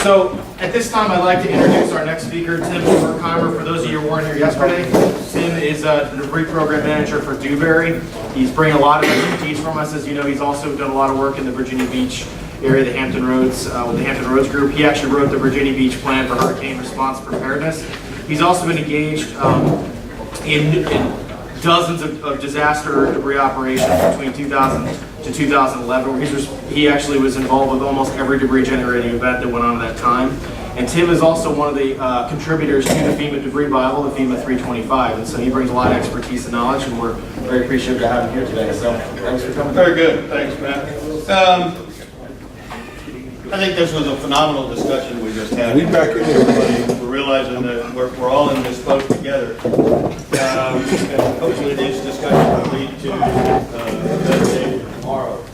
So at this time, I'd like to introduce our next speaker, Tim Berkhimer. For those of you who weren't here yesterday, Tim is the debris program manager for Dewberry. He's bringing a lot of expertise from us. As you know, he's also done a lot of work in the Virginia Beach area, the Hampton Roads, with the Hampton Roads Group. He actually wrote the Virginia Beach Plan for Hurricane Response Preparedness. He's also been engaged in dozens of disaster debris operations between 2000 to 2011, where he actually was involved with almost every debris generating event that went on at that time. And Tim is also one of the contributors to the FEMA Debris Bible, the FEMA 325, and so he brings a lot of expertise and knowledge, and we're very appreciative to have him here today. So thanks for coming. Very good, thanks, Matt. I think this was a phenomenal discussion we just had. We're realizing that we're all in this boat together. And hopefully these discussions will lead to a better day tomorrow.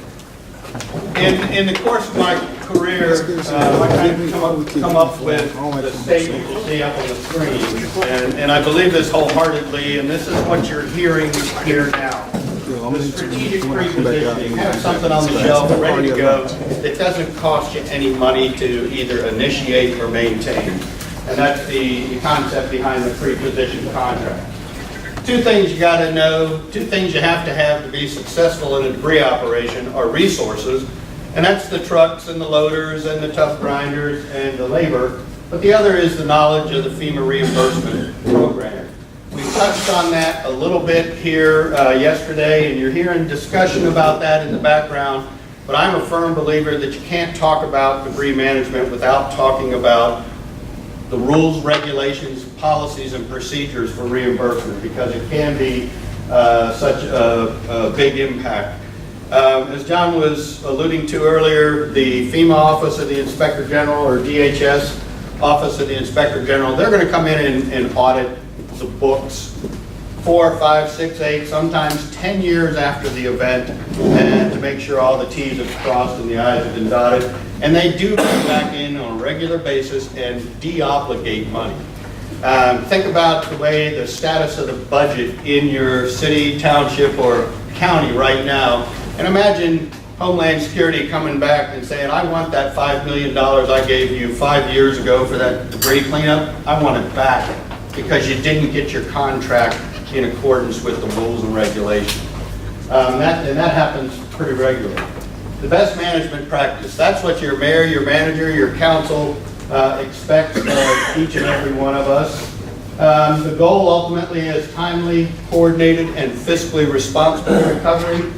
In the course of my career, I've come up with the statement you see up on the screen. And I believe this wholeheartedly, and this is what you're hearing here now. The strategic pre-positioning, have something on the shelf ready to go that doesn't cost you any money to either initiate or maintain. And that's the concept behind the pre-position contract. Two things you got to know, two things you have to be successful in a debris operation are resources, and that's the trucks and the loaders and the tough grinders and the labor. But the other is the knowledge of the FEMA reimbursement program. We touched on that a little bit here yesterday, and you're hearing discussion about that in the background, but I'm a firm believer that you can't talk about debris management without talking about the rules, regulations, policies, and procedures for reimbursement, because it can be such a big impact. As John was alluding to earlier, the FEMA Office of the Inspector General, or DHS Office of the Inspector General, they're going to come in and audit the books 4, 5, 6, 8, sometimes 10 years after the event, and to make sure all the T's are crossed and the I's have been dotted. And they do come back in on a regular basis and de-obligate money. Think about the way the status of the budget in your city, township, or county right now, and imagine Homeland Security coming back and saying, I want that $5 million I gave you 5 years ago for that debris cleanup, I want it back, because you didn't get your contract in accordance with the rules and regulations. And that happens pretty regularly. The best management practice, that's what your mayor, your manager, your council expects of each and every one of us. The goal ultimately is timely, coordinated, and fiscally responsible recovery,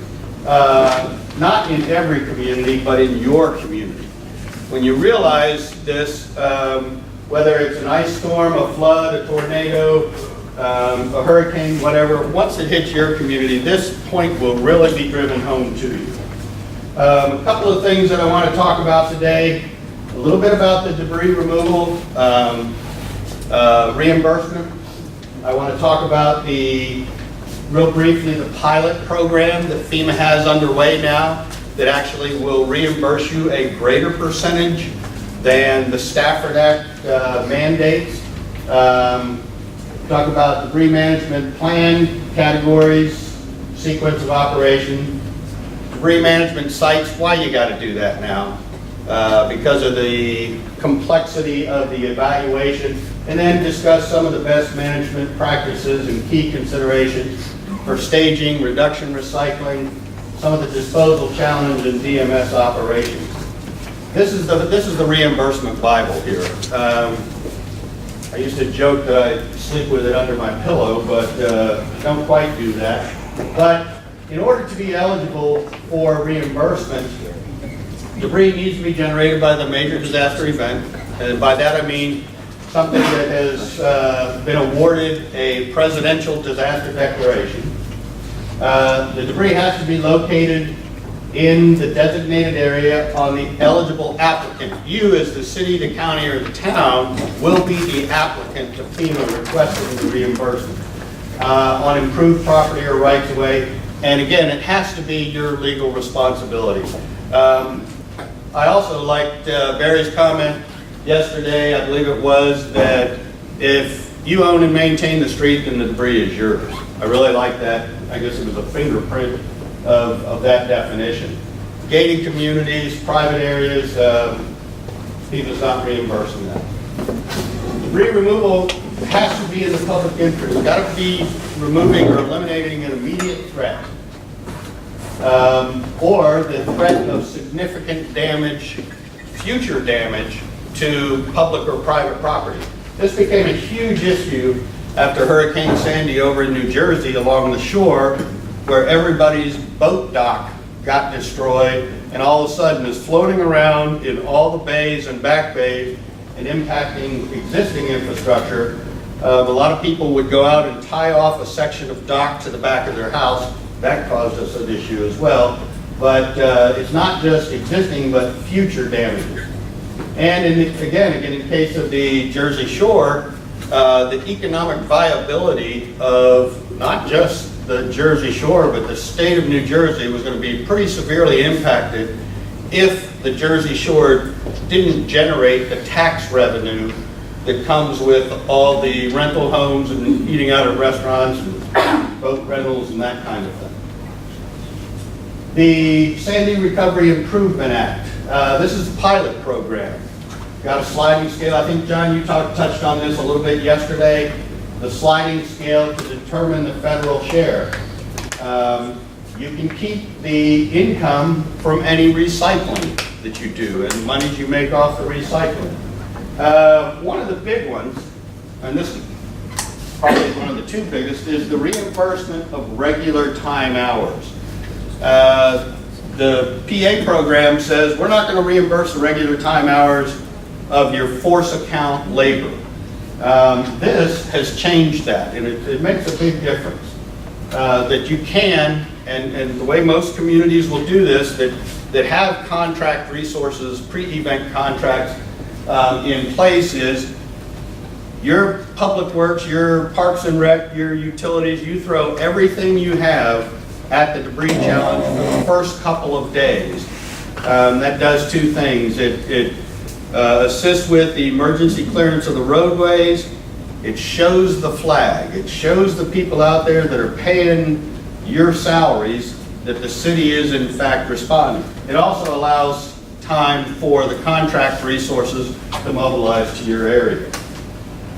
not in every community, but in your community. When you realize this, whether it's an ice storm, a flood, a tornado, a hurricane, whatever, once it hits your community, this point will really be driven home to you. A couple of things that I want to talk about today, a little bit about the debris removal, reimbursement. I want to talk about real briefly, the pilot program that FEMA has underway now that actually will reimburse you a greater percentage than the Stafford Act mandates. Talk about debris management plan, categories, sequence of operation, debris management sites, why you got to do that now, because of the complexity of the evaluation, and then discuss some of the best management practices and key considerations for staging, reduction, recycling, some of the disposal challenge and DMS operations. This is the reimbursement Bible here. I used to joke that I sleep with it under my pillow, but don't quite do that. But in order to be eligible for reimbursement, debris needs to be generated by the major disaster event. And by that I mean something that has been awarded a presidential disaster declaration. The debris has to be located in the designated area on the eligible applicant. You, as the city, the county, or the town, will be the applicant to FEMA requesting the reimbursement on improved property or rights of way. And again, it has to be your legal responsibility. I also liked Barry's comment yesterday, I believe it was, that if you own and maintain the street, then the debris is yours. I really like that. I guess it was a fingerprint of that definition. Gated communities, private areas, FEMA's not reimbursing that. Debris removal has to be in the public interest. It's got to be removing or eliminating an immediate threat, or the threat of significant damage, future damage to public or private property. This became a huge issue after Hurricane Sandy over in New Jersey along the shore, where everybody's boat dock got destroyed and all of a sudden is floating around in all the bays and back bays and impacting existing infrastructure. A lot of people would go out and tie off a section of dock to the back of their house. That caused us an issue as well. But it's not just existing, but future damages. And again, in the case of the Jersey Shore, the economic viability of not just the Jersey Shore, but the state of New Jersey was going to be pretty severely impacted if the Jersey Shore didn't generate the tax revenue that comes with all the rental homes and eating out at restaurants and boat rentals and that kind of thing. The Sandy Recovery Improvement Act. This is a pilot program. Got a sliding scale. I think, John, you touched on this a little bit yesterday. The sliding scale to determine the federal share. You can keep the income from any recycling that you do and the monies you make off the recycling. One of the big ones, and this is probably one of the two biggest, is the reimbursement of regular time hours. The PA program says we're not going to reimburse the regular time hours of your force account labor. This has changed that, and it makes a big difference. That you can, and the way most communities will do this, that have contract resources, pre-event contracts in place, is your public works, your parks and rec, your utilities, you throw everything you have at the debris challenge for the first couple of days. That does two things. It assists with the emergency clearance of the roadways. It shows the flag. It shows the people out there that are paying your salaries that the city is in fact responding. It also allows time for the contract resources to mobilize to your area.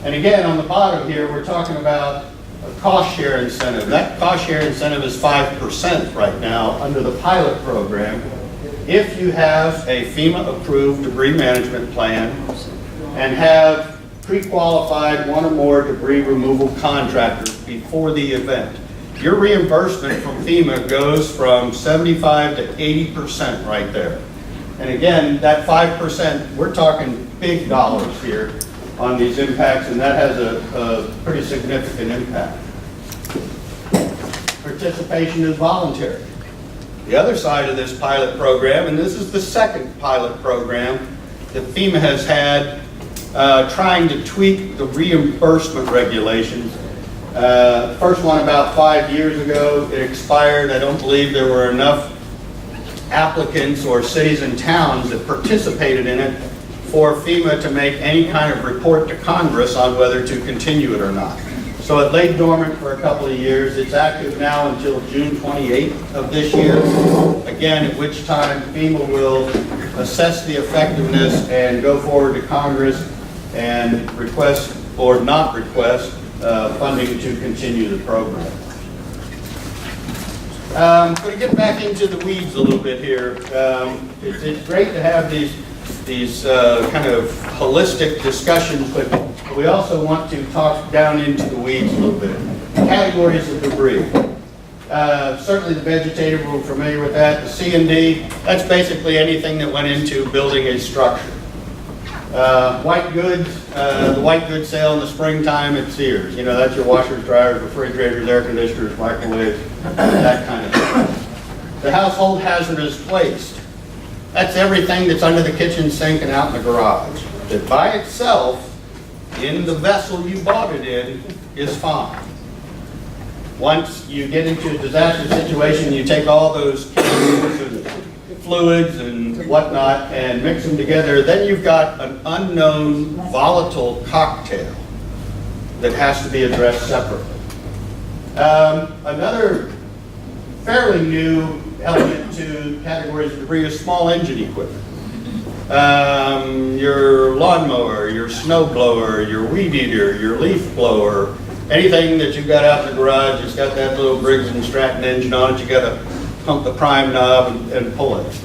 And again, on the bottom here, we're talking about a cost share incentive. That cost share incentive is 5% right now under the pilot program if you have a FEMA-approved debris management plan and have pre-qualified one or more debris removal contractors before the event. Your reimbursement from FEMA goes from 75 to 80% right there. And again, that 5%, we're talking big dollars here on these impacts, and that has a pretty significant impact. Participation is voluntary. The other side of this pilot program, and this is the second pilot program that FEMA has had trying to tweak the reimbursement regulations. First one about 5 years ago, it expired. I don't believe there were enough applicants or cities and towns that participated in it for FEMA to make any kind of report to Congress on whether to continue it or not. So it lay dormant for a couple of years. It's active now until June 28th of this year. Again, at which time FEMA will assess the effectiveness and go forward to Congress and request or not request funding to continue the program. I'm going to get back into the weeds a little bit here. It's great to have these kind of holistic discussions, but we also want to talk down into the weeds a little bit. Categories of debris. Certainly the vegetative, we're familiar with that. The C&D, that's basically anything that went into building a structure. White goods, the white goods sale in the springtime at Sears. You know, that's your washers, dryers, refrigerators, air conditioners, microwaves, that kind of thing. The household hazardous waste. That's everything that's under the kitchen sink and out in the garage. That by itself, in the vessel you bought it in, is fine. Once you get into a disaster situation, you take all those chemicals and fluids and whatnot and mix them together, then you've got an unknown volatile cocktail that has to be addressed separately. Another fairly new element to categories of debris is small engine equipment. your lawnmower, your snow blower, your weed eater, your leaf blower, anything that you've got out in the garage, it's got that little Briggs & Stratton engine on it, you got to pump the prime knob and pull it.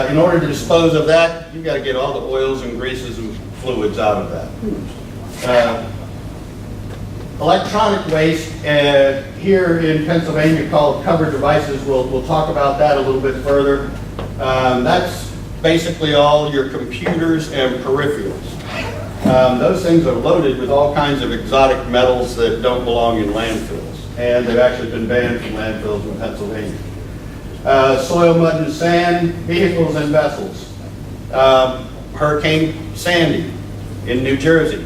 In order to dispose of that, you've got to get all the oils and greases and fluids out of that. Electronic waste, here in Pennsylvania called covered devices, we'll talk about that a little bit further. That's basically all your computers and peripherals. Those things are loaded with all kinds of exotic metals that don't belong in landfills, and they've actually been banned from landfills in Pennsylvania. Soil, mud, and sand, vehicles and vessels. Hurricane Sandy in New Jersey.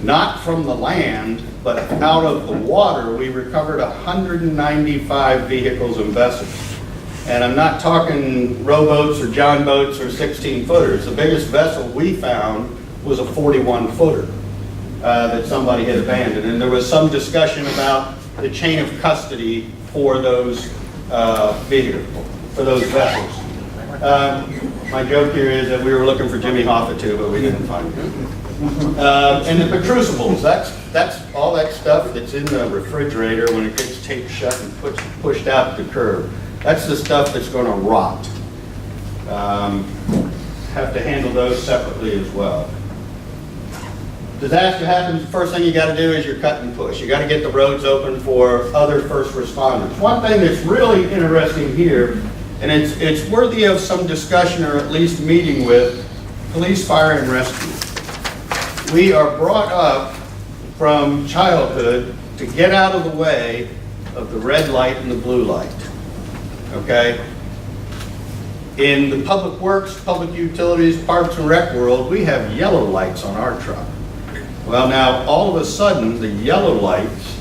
Not from the land, but out of the water, we recovered 195 vehicles and vessels. And I'm not talking rowboats or john boats or 16-footers. The biggest vessel we found was a 41-footer that somebody had abandoned. And there was some discussion about the chain of custody for those vehicles, for those vessels. My joke here is that we were looking for Jimmy Hoffa too, but we didn't find him. And the crucibles, that's all that stuff that's in the refrigerator when it gets taped shut and pushed out the curb. That's the stuff that's going to rot. Have to handle those separately as well. Disaster happens, the first thing you got to do is your cut and push. You got to get the roads open for other first responders. One thing that's really interesting here, and it's worthy of some discussion or at least meeting with police, fire, and rescue. We are brought up from childhood to get out of the way of the red light and the blue light, okay? In the public works, public utilities, parks and rec world, we have yellow lights on our truck. Well, now, all of a sudden, the yellow lights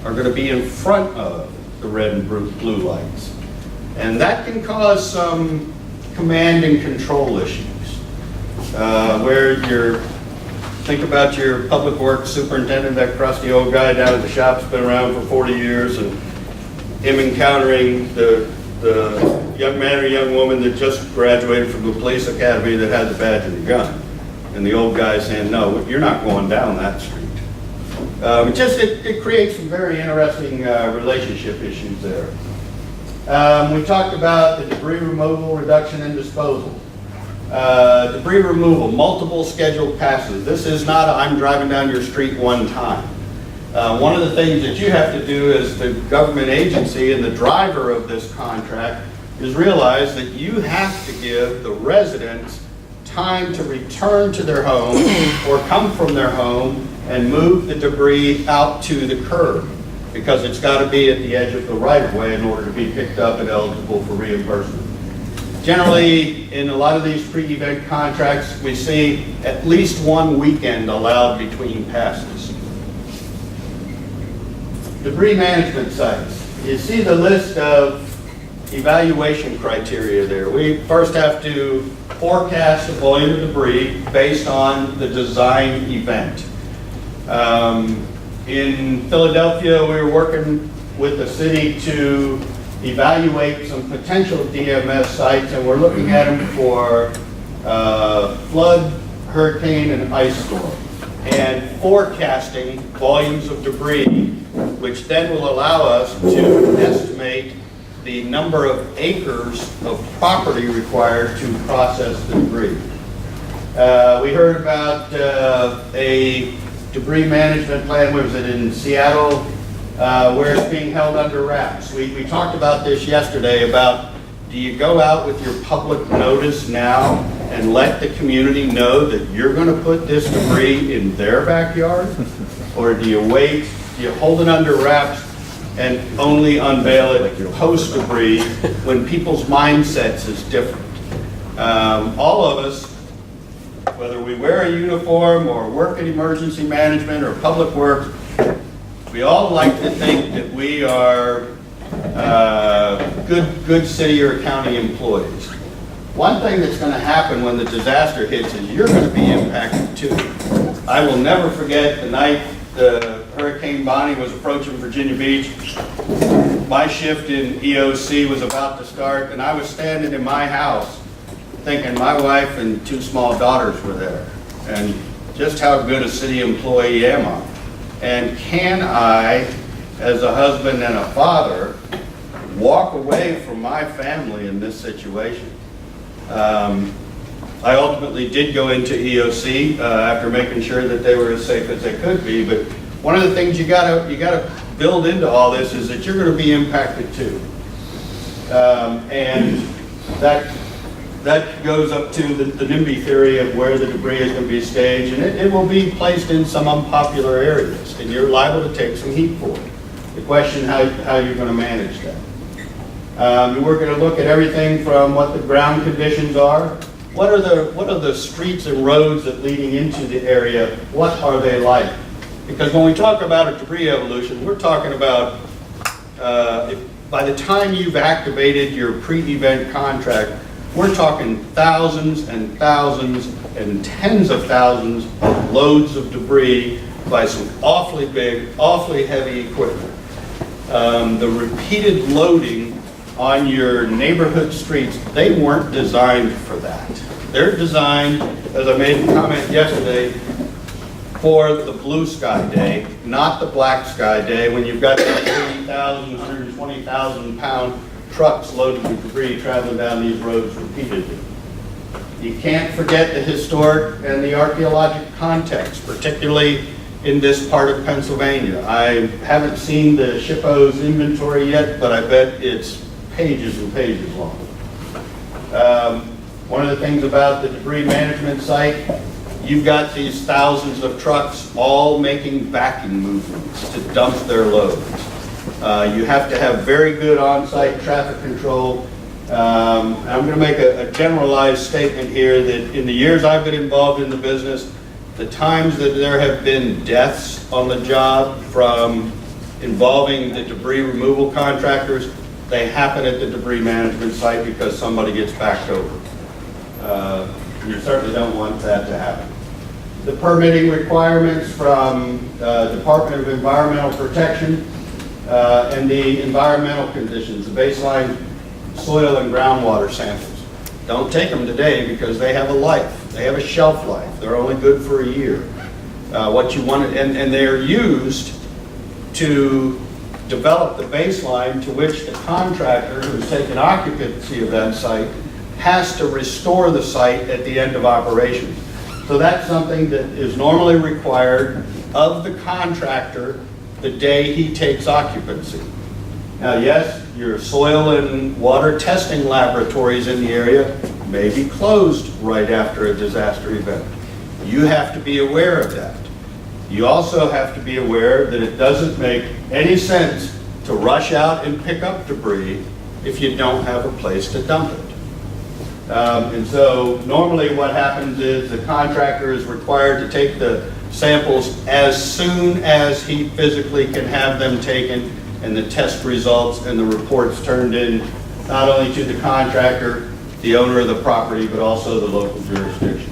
are going to be in front of the red and blue lights. And that can cause some command and control issues, where think about your public works superintendent, that crusty old guy down at the shop's been around for 40 years, and him encountering the young man or young woman that just graduated from the police academy that had the badge and the gun. And the old guy saying, no, you're not going down that street. It creates some very interesting relationship issues there. We talked about the debris removal, reduction, and disposal. Debris removal, multiple scheduled passes. This is not I'm driving down your street one time. One of the things that you have to do as the government agency and the driver of this contract is realize that you have to give the residents time to return to their home or come from their home and move the debris out to the curb, because it's got to be at the edge of the right-of-way in order to be picked up and eligible for reimbursement. Generally, in a lot of these pre-event contracts, we see at least one weekend allowed between passes. Debris management sites. You see the list of evaluation criteria there. We first have to forecast the volume of debris based on the design event. In Philadelphia, we were working with the city to evaluate some potential DMS sites, and we're looking at them for flood, hurricane, and ice storm, and forecasting volumes of debris, which then will allow us to estimate the number of acres of property required to process the debris. We heard about a debris management plan, where was it, in Seattle, where it's being held under wraps. We talked about this yesterday about, do you go out with your public notice now and let the community know that you're going to put this debris in their backyard? Or do you wait, do you hold it under wraps and only unveil it post debris when people's mindsets is different? All of us, whether we wear a uniform or work in emergency management or public works, we all like to think that we are good city or county employees. One thing that's going to happen when the disaster hits is you're going to be impacted too. I will never forget the night the Hurricane Bonnie was approaching Virginia Beach. My shift in EOC was about to start, and I was standing in my house thinking my wife and 2 small daughters were there, and just how good a city employee am I? And can I, as a husband and a father, walk away from my family in this situation? I ultimately did go into EOC after making sure that they were as safe as they could be, but one of the things you gotta build into all this is that you're going to be impacted too. And that goes up to the NIMBY theory of where the debris is going to be staged, and it will be placed in some unpopular areas, and you're liable to take some heat for it. The question how you're going to manage that. We're going to look at everything from what the ground conditions are. What are the streets and roads that leading into the area? What are they like? Because when we talk about a debris evolution, we're talking about by the time you've activated your pre-event contract, we're talking thousands and thousands and tens of thousands of loads of debris by some awfully big, awfully heavy equipment. The repeated loading on your neighborhood streets, they weren't designed for that. They're designed, as I made a comment yesterday, for the blue sky day, not the black sky day, when you've got 30,000, 120,000 pound trucks loaded with debris traveling down these roads repeatedly. You can't forget the historic and the archaeologic context, particularly in this part of Pennsylvania. I haven't seen the SHPO's inventory yet, but I bet it's pages and pages long. One of the things about the debris management site, you've got these thousands of trucks all making backing movements to dump their loads. You have to have very good on-site traffic control. I'm going to make a generalized statement here that in the years I've been involved in the business, the times that there have been deaths on the job from involving the debris removal contractors, they happen at the debris management site because somebody gets backed over. You certainly don't want that to happen. The permitting requirements from Department of Environmental Protection and the environmental conditions, the baseline soil and groundwater samples. Don't take them today because they have a life. They have a shelf life. They're only good for a year. What you want, and they are used to develop the baseline to which the contractor who's taken occupancy of that site has to restore the site at the end of operations. So that's something that is normally required of the contractor the day he takes occupancy. Now, yes, your soil and water testing laboratories in the area may be closed right after a disaster event. You have to be aware of that. You also have to be aware that it doesn't make any sense to rush out and pick up debris if you don't have a place to dump it. And so normally what happens is the contractor is required to take the samples as soon as he physically can have them taken and the test results and the reports turned in not only to the contractor, the owner of the property, but also the local jurisdiction.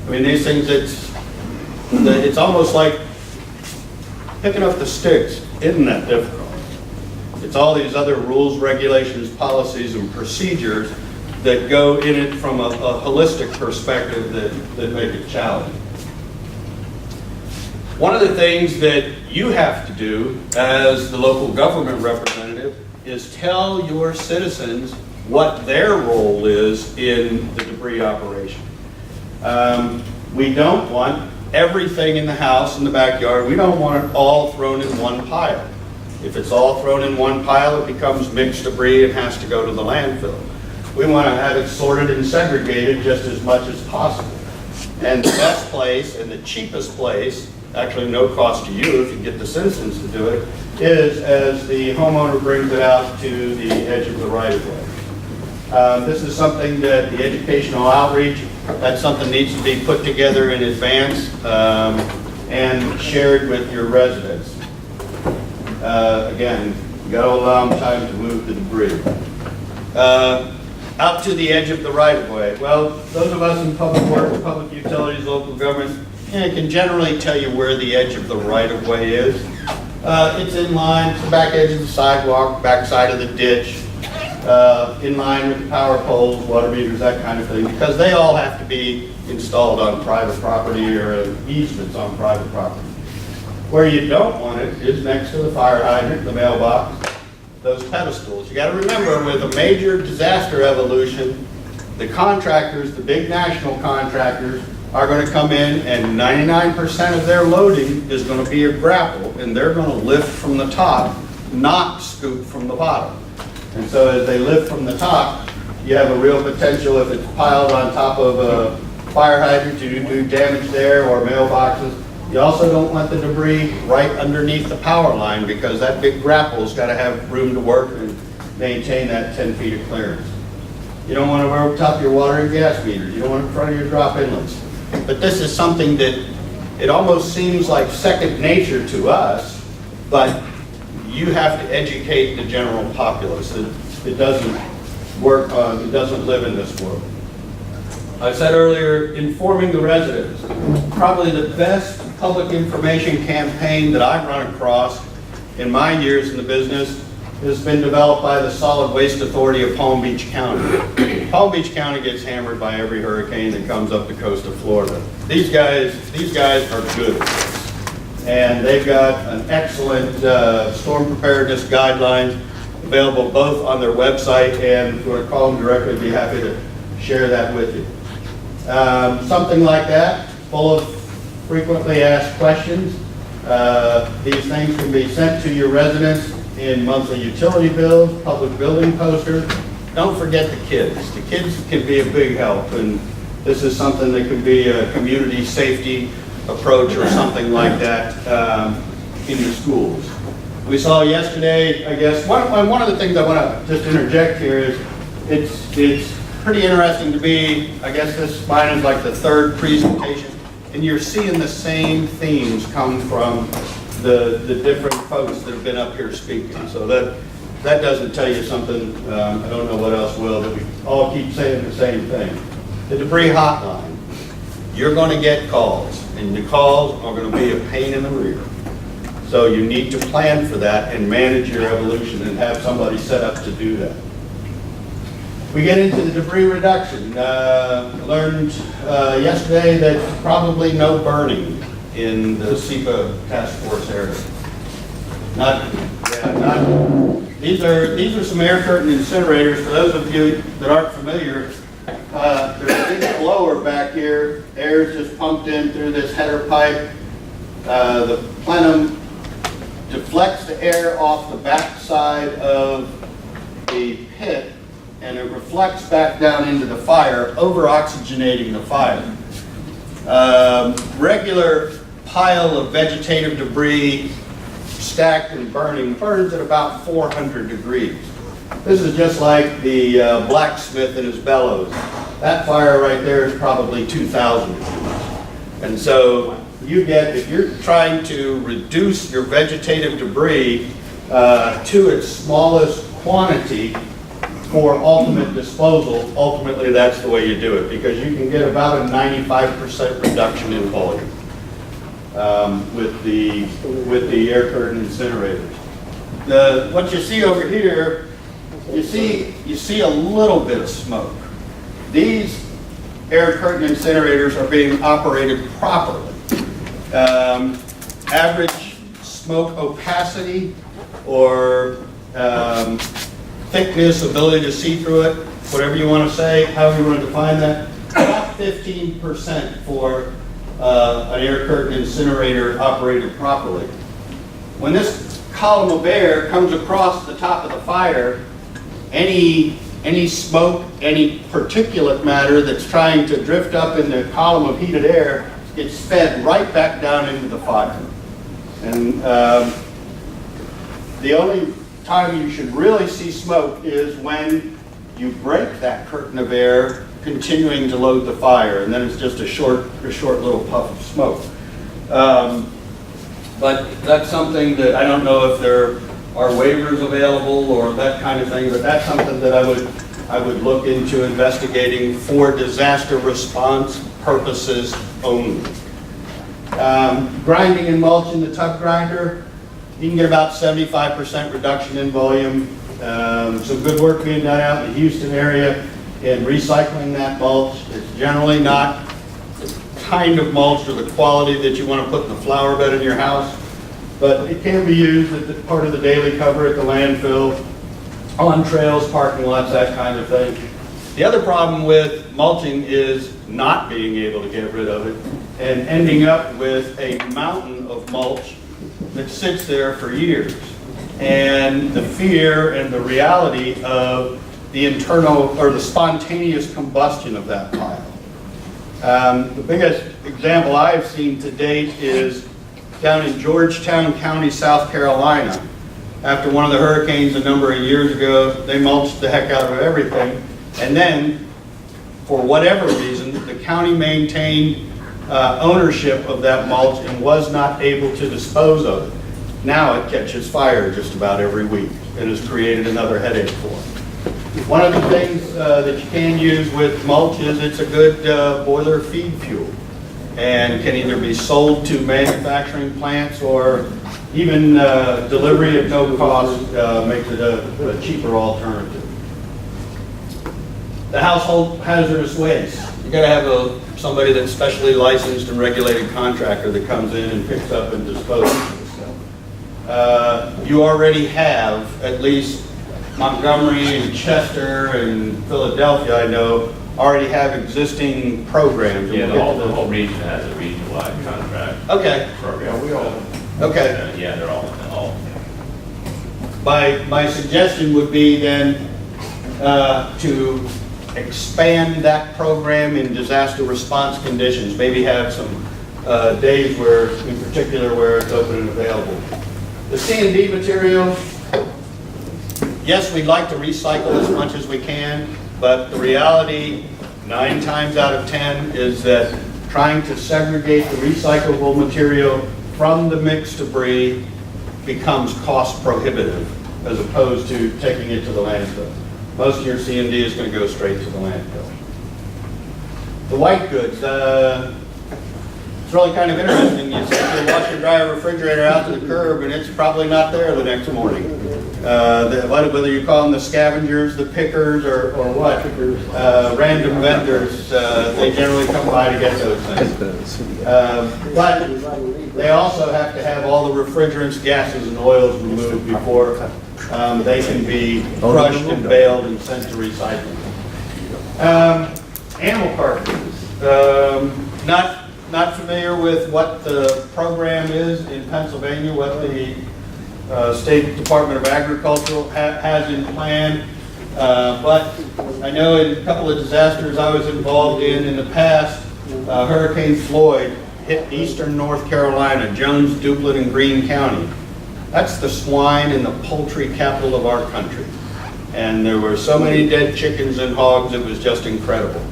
I mean, these things, it's almost like picking up the sticks. Isn't that difficult? It's all these other rules, regulations, policies, and procedures that go in it from a holistic perspective that make it challenging. One of the things that you have to do as the local government representative is tell your citizens what their role is in the debris operation. We don't want everything in the house, in the backyard, we don't want it all thrown in one pile. If it's all thrown in one pile, it becomes mixed debris and has to go to the landfill. We want to have it sorted and segregated just as much as possible. And the best place and the cheapest place, actually no cost to you if you get the citizens to do it, is as the homeowner brings it out to the edge of the right-of-way. This is something that the educational outreach, that's something that needs to be put together in advance and shared with your residents. Again, you got to allow them time to move the debris. Out to the edge of the right-of-way. Well, those of us in public works, public utilities, local government, can generally tell you where the edge of the right-of-way is. It's in line, it's the back edge of the sidewalk, back side of the ditch. in line with the power poles, water meters, that kind of thing, because they all have to be installed on private property or easements on private property. Where you don't want it is next to the fire hydrant, the mailbox, those pedestals. You got to remember, with a major disaster evolution, the contractors, the big national contractors, are going to come in and 99% of their loading is going to be a grapple, and they're going to lift from the top, not scoop from the bottom. And so as they lift from the top, you have a real potential, if it's piled on top of a fire hydrant, to do damage there, or mailboxes. You also don't want the debris right underneath the power line, because that big grapple's got to have room to work and maintain that 10 feet of clearance. You don't want it over top of your water and gas meters. You don't want it in front of your drop inlets. But this is something that it almost seems like second nature to us, but you have to educate the general populace. It doesn't work, it doesn't live in this world. I said earlier, informing the residents. Probably the best public information campaign that I've run across in my years in the business has been developed by the Solid Waste Authority of Palm Beach County. Palm Beach County gets hammered by every hurricane that comes up the coast of Florida. These guys are good at this. And they've got an excellent storm preparedness guidelines available both on their website, and if you want to call them directly, I'd be happy to share that with you. Something like that, full of frequently asked questions. These things can be sent to your residents in monthly utility bills, public building posters. Don't forget the kids. The kids can be a big help, and this is something that could be a community safety approach or something like that in the schools. We saw yesterday, I guess, one of the things I want to just interject here is it's pretty interesting to me. I guess this mine is like the third presentation, and you're seeing the same themes come from the different folks that have been up here speaking. So that doesn't tell you something, I don't know what else will, that we all keep saying the same thing. The debris hotline. You're going to get calls, and the calls are going to be a pain in the rear. So you need to plan for that and manage your evolution and have somebody set up to do that. We get into the debris reduction. Learned yesterday that probably no burning in the SEPA task force area. These are some air curtain incinerators. For those of you that aren't familiar, there's a big blower back here. Air is just pumped in through this header pipe. The plenum deflects the air off the back side of the pit, and it reflects back down into the fire, over-oxygenating the fire. Regular pile of vegetative debris stacked and burns at about 400 degrees. This is just like the blacksmith and his bellows. That fire right there is probably 2,000 degrees. And so you get, if you're trying to reduce your vegetative debris to its smallest quantity for ultimate disposal, ultimately that's the way you do it, because you can get about a 95% reduction in volume with the air curtain incinerators. What you see over here, you see a little bit of smoke. These air curtain incinerators are being operated properly. Average smoke opacity or thickness, ability to see through it, whatever you want to say, however you want to define that, about 15% for an air curtain incinerator operated properly. When this column of air comes across the top of the fire, any smoke, any particulate matter that's trying to drift up in the column of heated air gets fed right back down into the fire. And the only time you should really see smoke is when you break that curtain of air continuing to load the fire, and then it's just a short little puff of smoke. But that's something that I don't know if there are waivers available or that kind of thing, but that's something that I would look into investigating for disaster response purposes only. Grinding and mulching the tub grinder, you can get about 75% reduction in volume Some good work being done out in the Houston area in recycling that mulch. It's generally not the kind of mulch or the quality that you want to put in the flower bed in your house, but it can be used as part of the daily cover at the landfill, on trails, parking lots, that kind of thing. The other problem with mulching is not being able to get rid of it and ending up with a mountain of mulch that sits there for years. And the fear and the reality of the internal or the spontaneous combustion of that pile. The biggest example I've seen to date is down in Georgetown County, South Carolina. After one of the hurricanes a number of years ago, they mulched the heck out of everything. And then, for whatever reason, the county maintained ownership of that mulch and was not able to dispose of it. Now it catches fire just about every week and has created another headache for them. One of the things that you can use with mulch is it's a good boiler feed fuel and can either be sold to manufacturing plants or even delivery at no cost makes it a cheaper alternative. The household hazardous waste. You got to have somebody that's specially licensed and regulated contractor that comes in and picks up and disposes of this stuff. You already have at least Montgomery and Chester and Philadelphia, I know, already have existing programs. Yeah, the whole region has a region-wide contract. Okay. Program. We all. Okay. Yeah, they're all. My suggestion would be then to expand that program in disaster response conditions. Maybe have some days where, in particular, where it's open and available. The C&D material, yes, we'd like to recycle as much as we can, but the reality, 9 times out of 10, is that trying to segregate the recyclable material from the mixed debris becomes cost prohibitive as opposed to taking it to the landfill. Most of your C&D is going to go straight to the landfill. The white goods, it's really kind of interesting. You set your washer and dryer refrigerator out to the curb and it's probably not there the next morning. Whether you call them the scavengers, the pickers, or what, random vendors, they generally come by to get those things. But they also have to have all the refrigerants, gases, and oils removed before they can be crushed and baled and sent to recycling. Animal carcasses. Not familiar with what the program is in Pennsylvania, what the State Department of Agriculture has in plan, but I know in a couple of disasters I was involved in the past, Hurricane Floyd hit eastern North Carolina, Jones, Duplin, and Greene County. That's the swine and the poultry capital of our country. And there were so many dead chickens and hogs, it was just incredible.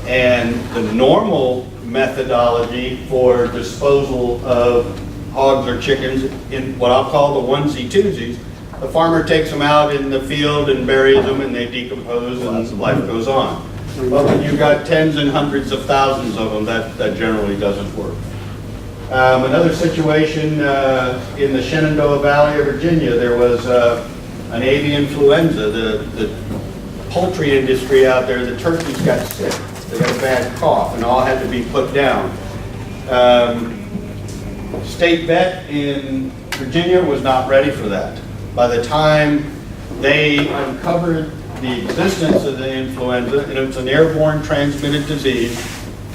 And the normal methodology for disposal of hogs or chickens in what I'll call the onesie-twosies, the farmer takes them out in the field and buries them and they decompose and life goes on. But when you've got tens and hundreds of thousands of them, that generally doesn't work. Another situation in the Shenandoah Valley of Virginia, there was an avian influenza. The poultry industry out there, the turkeys got sick. They got a bad cough and all had to be put down. State vet in Virginia was not ready for that. By the time they uncovered the existence of the influenza, and it's an airborne transmitted disease,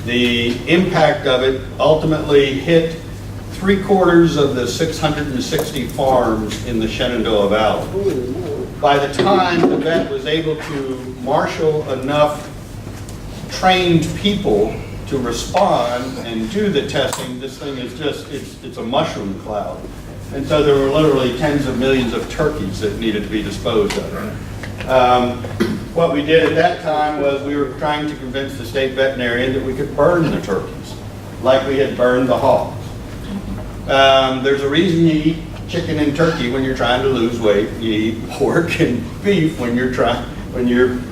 the impact of it ultimately hit 3/4 of the 660 farms in the Shenandoah Valley. By the time the vet was able to marshal enough trained people to respond and do the testing, this thing is just, it's a mushroom cloud. And so there were literally tens of millions of turkeys that needed to be disposed of. What we did at that time was we were trying to convince the state veterinarian that we could burn the turkeys like we had burned the hogs. There's a reason you eat chicken and turkey when you're trying to lose weight. You eat pork and beef when you're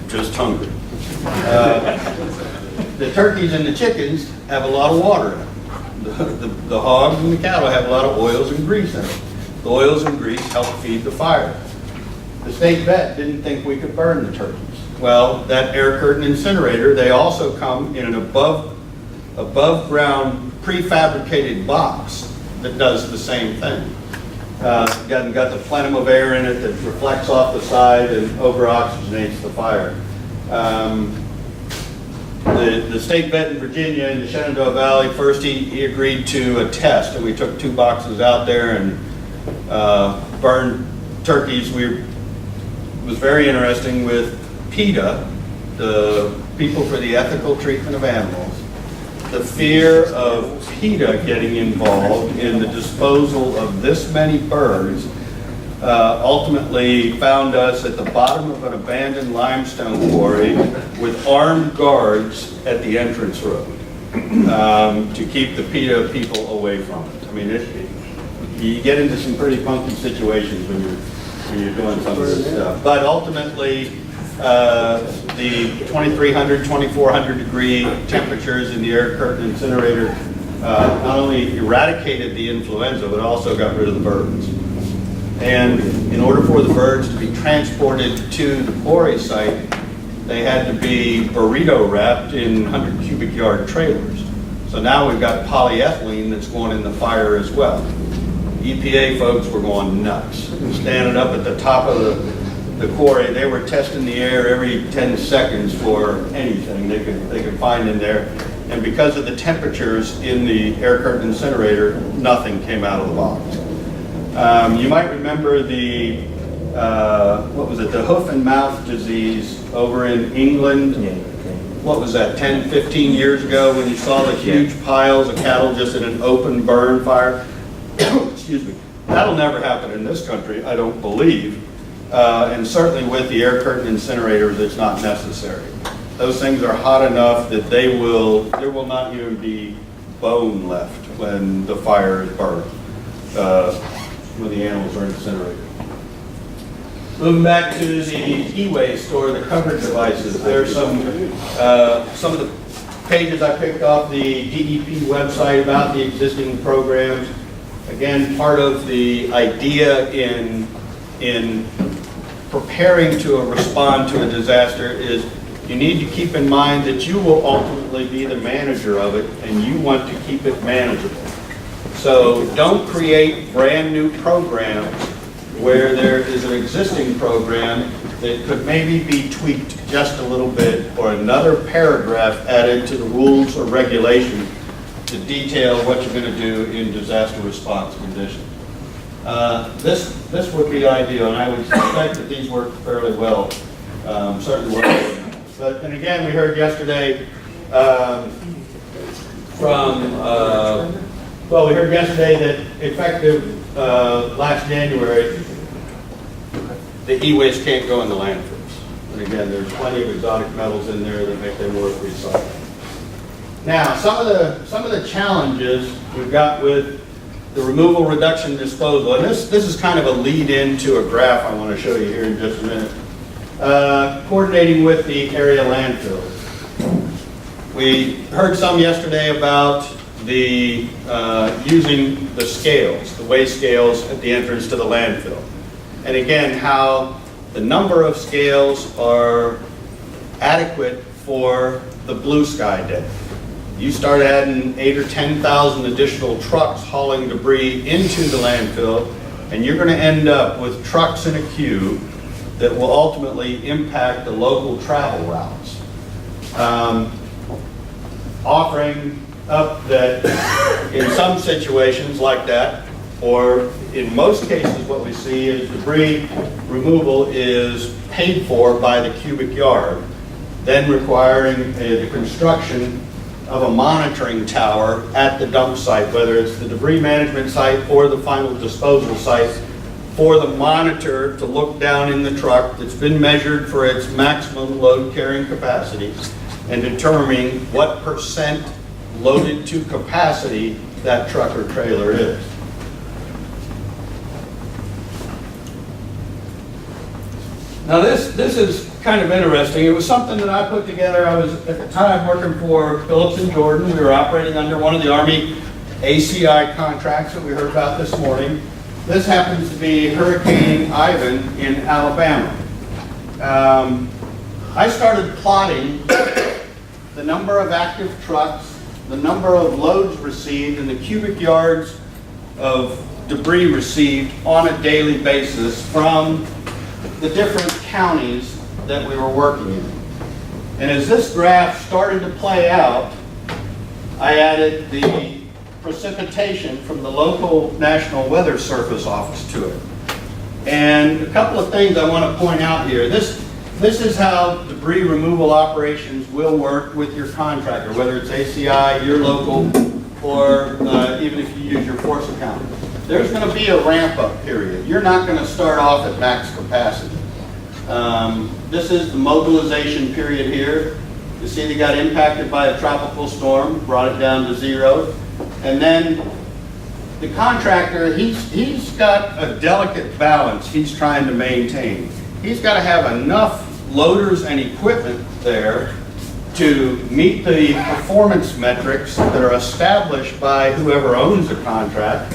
just hungry. The turkeys and the chickens have a lot of water in them. The hogs and the cattle have a lot of oils and grease in them. The oils and grease help feed the fire. The state vet didn't think we could burn the turkeys. Well, that air curtain incinerator, they also come in an above ground prefabricated box that does the same thing. Got the plenum of air in it that reflects off the side and over-oxygenates the fire. The state vet in Virginia in the Shenandoah Valley, first he agreed to a test, and we took 2 boxes out there and burned turkeys. It was very interesting with PETA, the People for the Ethical Treatment of Animals. The fear of PETA getting involved in the disposal of this many birds ultimately found us at the bottom of an abandoned limestone quarry with armed guards at the entrance road to keep the PETA people away from it. I mean, you get into some pretty funky situations when you're doing some of this stuff. But ultimately, the 2300, 2400 degree temperatures in the air curtain incinerator not only eradicated the influenza, but also got rid of the birds. And in order for the birds to be transported to the Buri site, they had to be burrito wrapped in 100 cubic yard trailers. So now we've got polyethylene that's going in the fire as well. EPA folks were going nuts. Standing up at the top of the quarry, they were testing the air every 10 seconds for anything they could find in there. And because of the temperatures in the air curtain incinerator, nothing came out of the box. You might remember the, the hoof and mouth disease over in England. What was that, 10, 15 years ago when you saw the huge piles of cattle just in an open burn fire? Excuse me. That'll never happen in this country, I don't believe. And certainly with the air curtain incinerators, it's not necessary. Those things are hot enough that there will not even be bone left when the fire is burned, when the animals are incinerated. Moving back to the e-waste or the covered devices, there's some of the pages I picked off the DEP website about the existing programs. Again, part of the idea in preparing to respond to a disaster is you need to keep in mind that you will ultimately be the manager of it and you want to keep it manageable. So don't create brand new programs where there is an existing program that could maybe be tweaked just a little bit or another paragraph added to the rules or regulations to detail what you're going to do in disaster response conditions. This would be ideal, and I would suspect that these work fairly well, certainly work. But, and again, we heard yesterday we heard yesterday that effective last January, the e-waste can't go in the landfills. And again, there's plenty of exotic metals in there that make them worth recycling. Now, some of the challenges we've got with the removal, reduction, disposal, and this is kind of a lead into a graph I want to show you here in just a minute. Coordinating with the area landfills. We heard some yesterday about the using the scales, the weigh scales at the entrance to the landfill. And again, how the number of scales are adequate for the blue sky day. You start adding 8,000 or 10,000 additional trucks hauling debris into the landfill, and you're going to end up with trucks in a queue that will ultimately impact the local travel routes. Offering up that in some situations like that, or in most cases what we see is debris removal is paid for by the cubic yard, then requiring the construction of a monitoring tower at the dump site, whether it's the debris management site or the final disposal site, for the monitor to look down in the truck that's been measured for its maximum load carrying capacity and determining what percent loaded to capacity that truck or trailer is. Now this is kind of interesting. It was something that I put together. I was at the time working for Phillips and Jordan. We were operating under one of the Army ACI contracts that we heard about this morning. This happens to be Hurricane Ivan in Alabama. I started plotting the number of active trucks, the number of loads received, and the cubic yards of debris received on a daily basis from the different counties that we were working in. And as this graph started to play out, I added the precipitation from the local National Weather Service office to it. And a couple of things I want to point out here. This is how debris removal operations will work with your contractor, whether it's ACI, your local, or even if you use your force account. There's going to be a ramp-up period. You're not going to start off at max capacity. This is the mobilization period here. You see they got impacted by a tropical storm, brought it down to 0. And then the contractor, he's got a delicate balance he's trying to maintain. He's got to have enough loaders and equipment there to meet the performance metrics that are established by whoever owns the contract,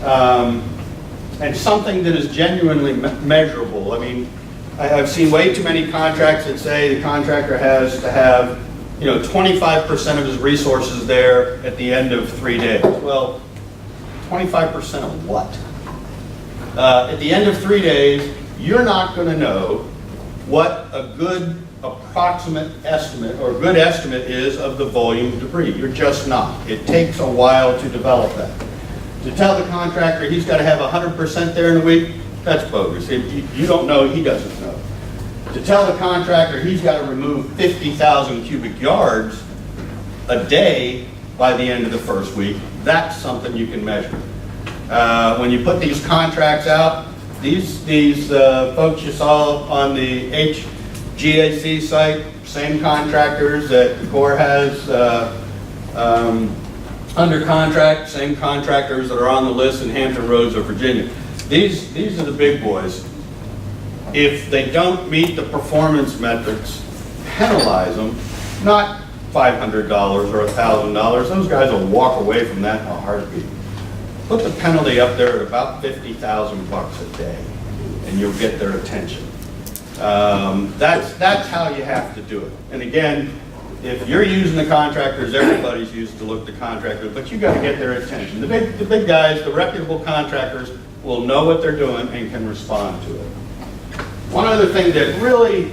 and something that is genuinely measurable. I mean, I've seen way too many contracts that say the contractor has to have, 25% of his resources there at the end of 3 days. Well, 25% of what? At the end of 3 days, you're not going to know what a good approximate estimate or good estimate is of the volume of debris. You're just not. It takes a while to develop that. To tell the contractor he's got to have 100% there in a week, that's bogus. You don't know, he doesn't know. To tell the contractor he's got to remove 50,000 cubic yards a day by the end of the first week, that's something you can measure. When you put these contracts out, these folks you saw on the HGAC site, same contractors that the Corps has under contract, same contractors that are on the list in Hampton Roads or Virginia. These are the big boys. If they don't meet the performance metrics, penalize them, not $500 or $1,000. Those guys will walk away from that in a heartbeat. Put the penalty up there at about $50,000 a day, and you'll get their attention. That's how you have to do it. And again, if you're using the contractors, everybody's used to look the contractors, but you got to get their attention. The big guys, the reputable contractors, will know what they're doing and can respond to it. One other thing that really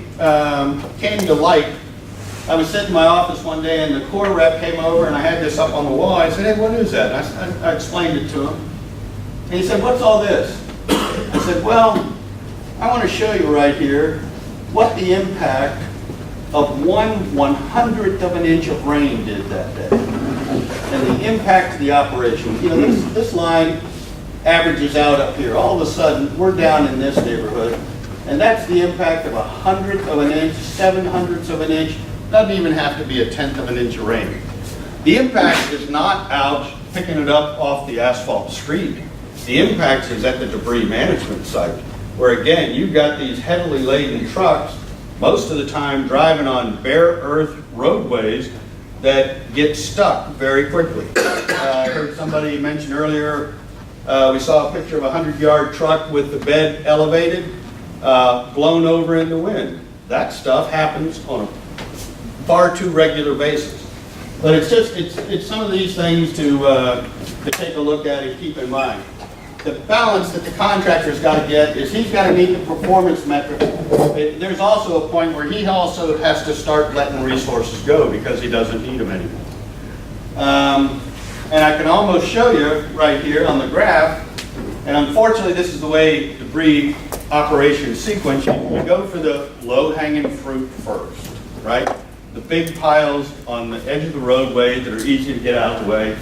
came to light, I was sitting in my office one day and the Corps rep came over and I had this up on the wall. I said, hey, what is that? And I explained it to him. And he said, what's all this? I said, well, I want to show you right here what the impact of 1/100th of an inch of rain did that day. And the impact to the operation. This line averages out up here. All of a sudden, we're down in this neighborhood. And that's the impact of 1/100th of an inch, 7/100ths of an inch. Doesn't even have to be 1/10 of an inch of rain. The impact is not out picking it up off the asphalt street. The impact is at the debris management site, where again, you've got these heavily laden trucks, most of the time driving on bare earth roadways that get stuck very quickly. I heard somebody mention earlier, we saw a picture of a 100-yard truck with the bed elevated, blown over in the wind. That stuff happens on a far too regular basis. But it's some of these things to take a look at and keep in mind. The balance that the contractor's got to get is he's got to meet the performance metric. There's also a point where he also has to start letting resources go because he doesn't need them anymore. And I can almost show you right here on the graph, and unfortunately this is the way debris operation sequence. You go for the low-hanging fruit first, right? The big piles on the edge of the roadway that are easy to get out of the way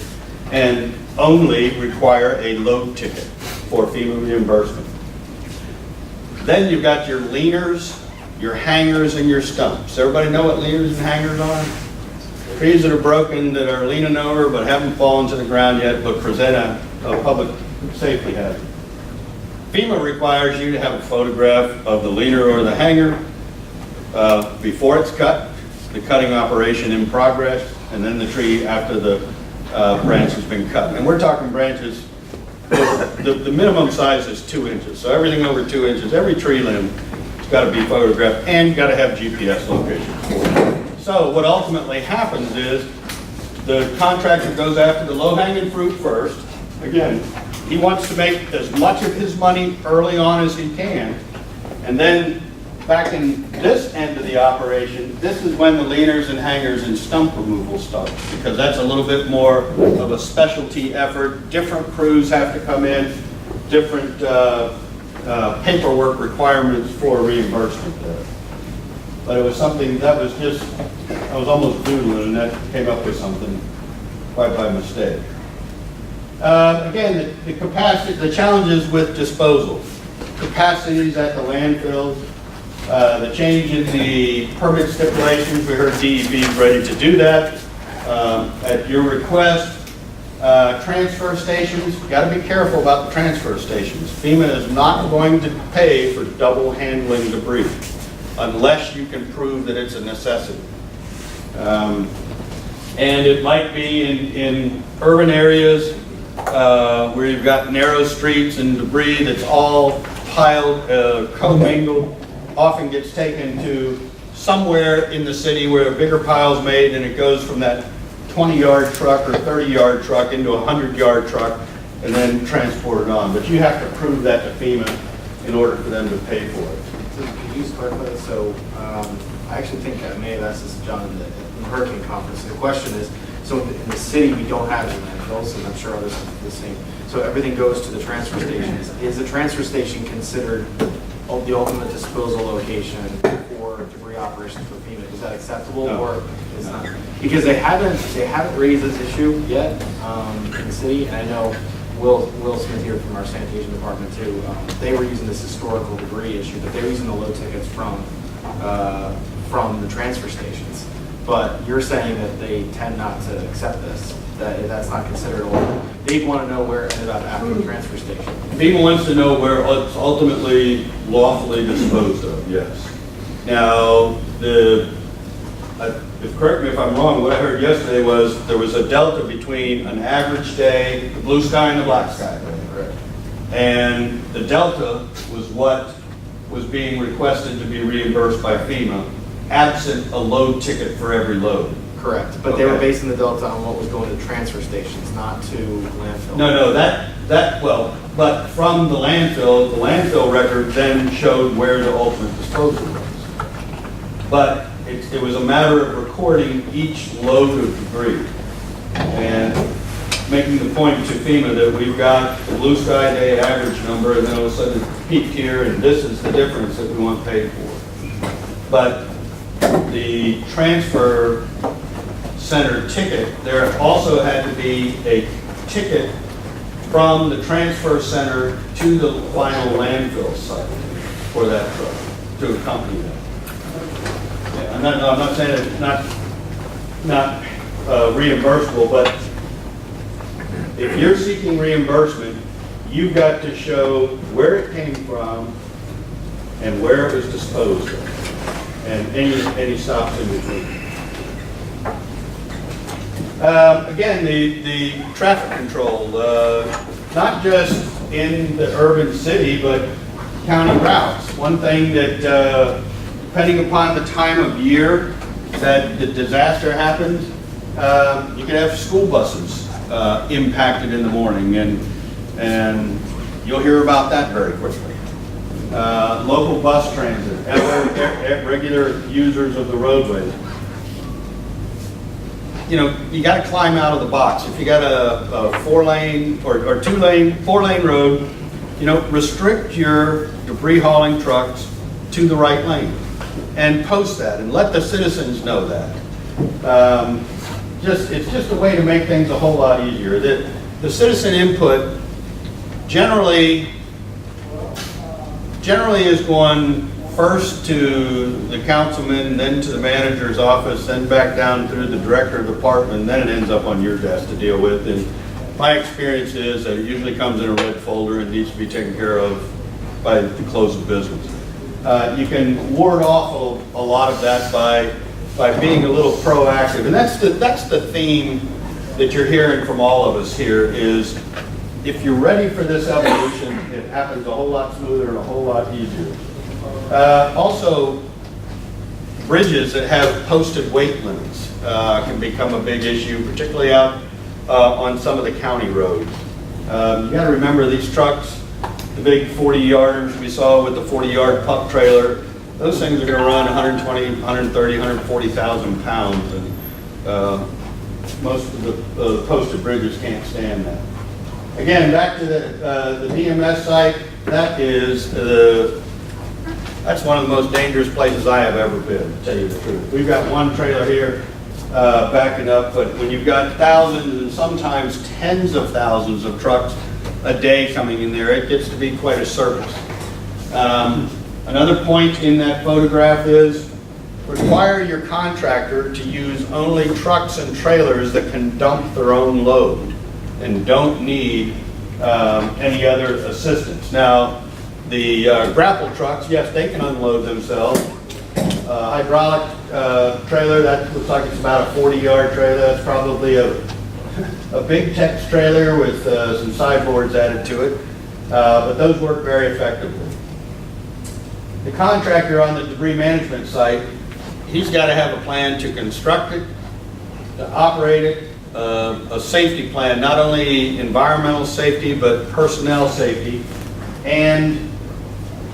and only require a load ticket for FEMA reimbursement. Then you've got your leaners, your hangers, and your stumps. Everybody know what leaners and hangers are? Trees that are broken, that are leaning over but haven't fallen to the ground yet, but present a public safety hazard. FEMA requires you to have a photograph of the leaner or the hanger before it's cut, the cutting operation in progress, and then the tree after the branch has been cut. And we're talking branches the minimum size is 2 inches. So everything over 2 inches, every tree limb has got to be photographed and got to have GPS location for it. So what ultimately happens is the contractor goes after the low-hanging fruit first. Again, he wants to make as much of his money early on as he can. And then back in this end of the operation, this is when the leaners and hangers and stump removal starts, because that's a little bit more of a specialty effort. Different crews have to come in, different paperwork requirements for reimbursement there. But it was something that was just, I was almost doodling and that came up with something quite by mistake. Again, the capacity, the challenges with disposal. Capacities at the landfills, the change in the permit stipulations. We heard DEP is ready to do that. At your request, transfer stations, you've got to be careful about the transfer stations. FEMA is not going to pay for double handling debris unless you can prove that it's a necessity. And it might be in urban areas where you've got narrow streets and debris that's all piled, commingled, often gets taken to somewhere in the city where a bigger pile is made and it goes from that 20-yard truck or 30-yard truck into a 100-yard truck and then transported on. But you have to prove that to FEMA in order for them to pay for it. So could you just clarify that? So I actually think I may have asked this to John in the hurricane conference. The question is, so in the city we don't have any landfills, and I'm sure others are the same. So everything goes to the transfer stations. Is the transfer station considered the ultimate disposal location for debris operations for FEMA? Is that acceptable, No. or is not? Because they haven't raised this issue yet in the city, and I know Will Smith here from our sanitation department too. They were using this historical debris issue, but they were using the low tickets from the transfer stations. But you're saying that they tend not to accept this, that that's not considered, or they want to know where it ended up after the transfer station. FEMA wants to know where it's ultimately lawfully disposed of, yes. Now, correct me if I'm wrong, what I heard yesterday was there was a delta between an average day, the blue sky and the black sky. Correct. And the delta was what was being requested to be reimbursed by FEMA, absent a load ticket for every load. Correct, but they were basing the delta on what was going to transfer stations, not to landfill. No, well, but from the landfill record then showed where the ultimate disposal was. But it was a matter of recording each load of debris and making the point to FEMA that we've got the blue sky day average number, and then all of a sudden it's peaked here, and this is the difference that we want paid for. But the transfer center ticket, there also had to be a ticket from the transfer center to the final landfill site for that truck to accompany that. Yeah, I'm not saying it's not reimbursable, but if you're seeking reimbursement, you've got to show where it came from and where it was disposed of, and any stops in between. Again, the traffic control, not just in the urban city, but county routes. One thing that, depending upon the time of year that the disaster happens, you can have school buses impacted in the morning, and you'll hear about that very quickly. Local bus transit, regular users of the roadways. You know, you got to climb out of the box. If you got a 4-lane or 4-lane road, you know, restrict your debris hauling trucks to the right lane and post that and let the citizens know that. It's just a way to make things a whole lot easier. The citizen input generally is going first to the councilman, then to the manager's office, then back down through the director of the department, and then it ends up on your desk to deal with. And my experience is that it usually comes in a red folder and needs to be taken care of by the close of business. You can ward off a lot of that by being a little proactive, and that's the theme that you're hearing from all of us here is if you're ready for this evolution, it happens a whole lot smoother and a whole lot easier. Also, bridges that have posted weight limits can become a big issue, particularly out on some of the county roads. You got to remember these trucks, the big 40-yarders we saw with the 40-yard pup trailer, those things are going to run 120, 130, 140,000 pounds, and most of the posted bridges can't stand that. Again, back to the DMS site, that's one of the most dangerous places I have ever been, to tell you the truth. We've got one trailer here backing up, but when you've got thousands and sometimes tens of thousands of trucks a day coming in there, it gets to be quite a circus. Another point in that photograph is require your contractor to use only trucks and trailers that can dump their own load and don't need any other assistance. Now, the grapple trucks, yes, they can unload themselves. Hydraulic trailer, that looks like it's about a 40-yard trailer. That's probably a big Tex trailer with some sideboards added to it. But those work very effectively. The contractor on the debris management site, he's got to have a plan to construct it, to operate it, a safety plan, not only environmental safety, but personnel safety. And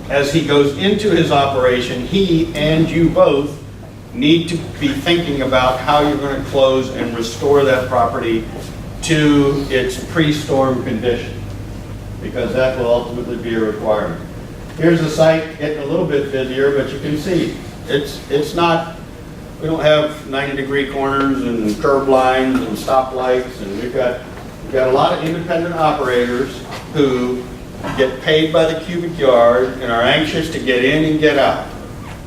as he goes into his operation, he and you both need to be thinking about how you're going to close and restore that property to its pre-storm condition, because that will ultimately be a requirement. Here's the site getting a little bit busier, but you can see it's not, we don't have 90-degree corners and curb lines and stoplights, and we've got a lot of independent operators who get paid by the cubic yard and are anxious to get in and get out.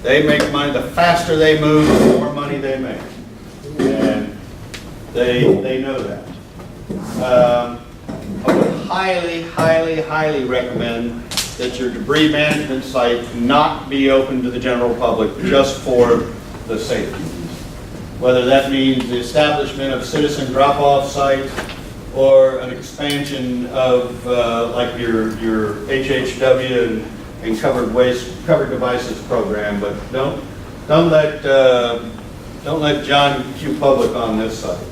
They make money. The faster they move, the more money they make, and they know that. I would highly, highly, highly recommend that your debris management site not be open to the general public just for the safety. Whether that means the establishment of citizen drop-off sites or an expansion of like your HHW and covered devices program, but don't let John Q. Public on this site.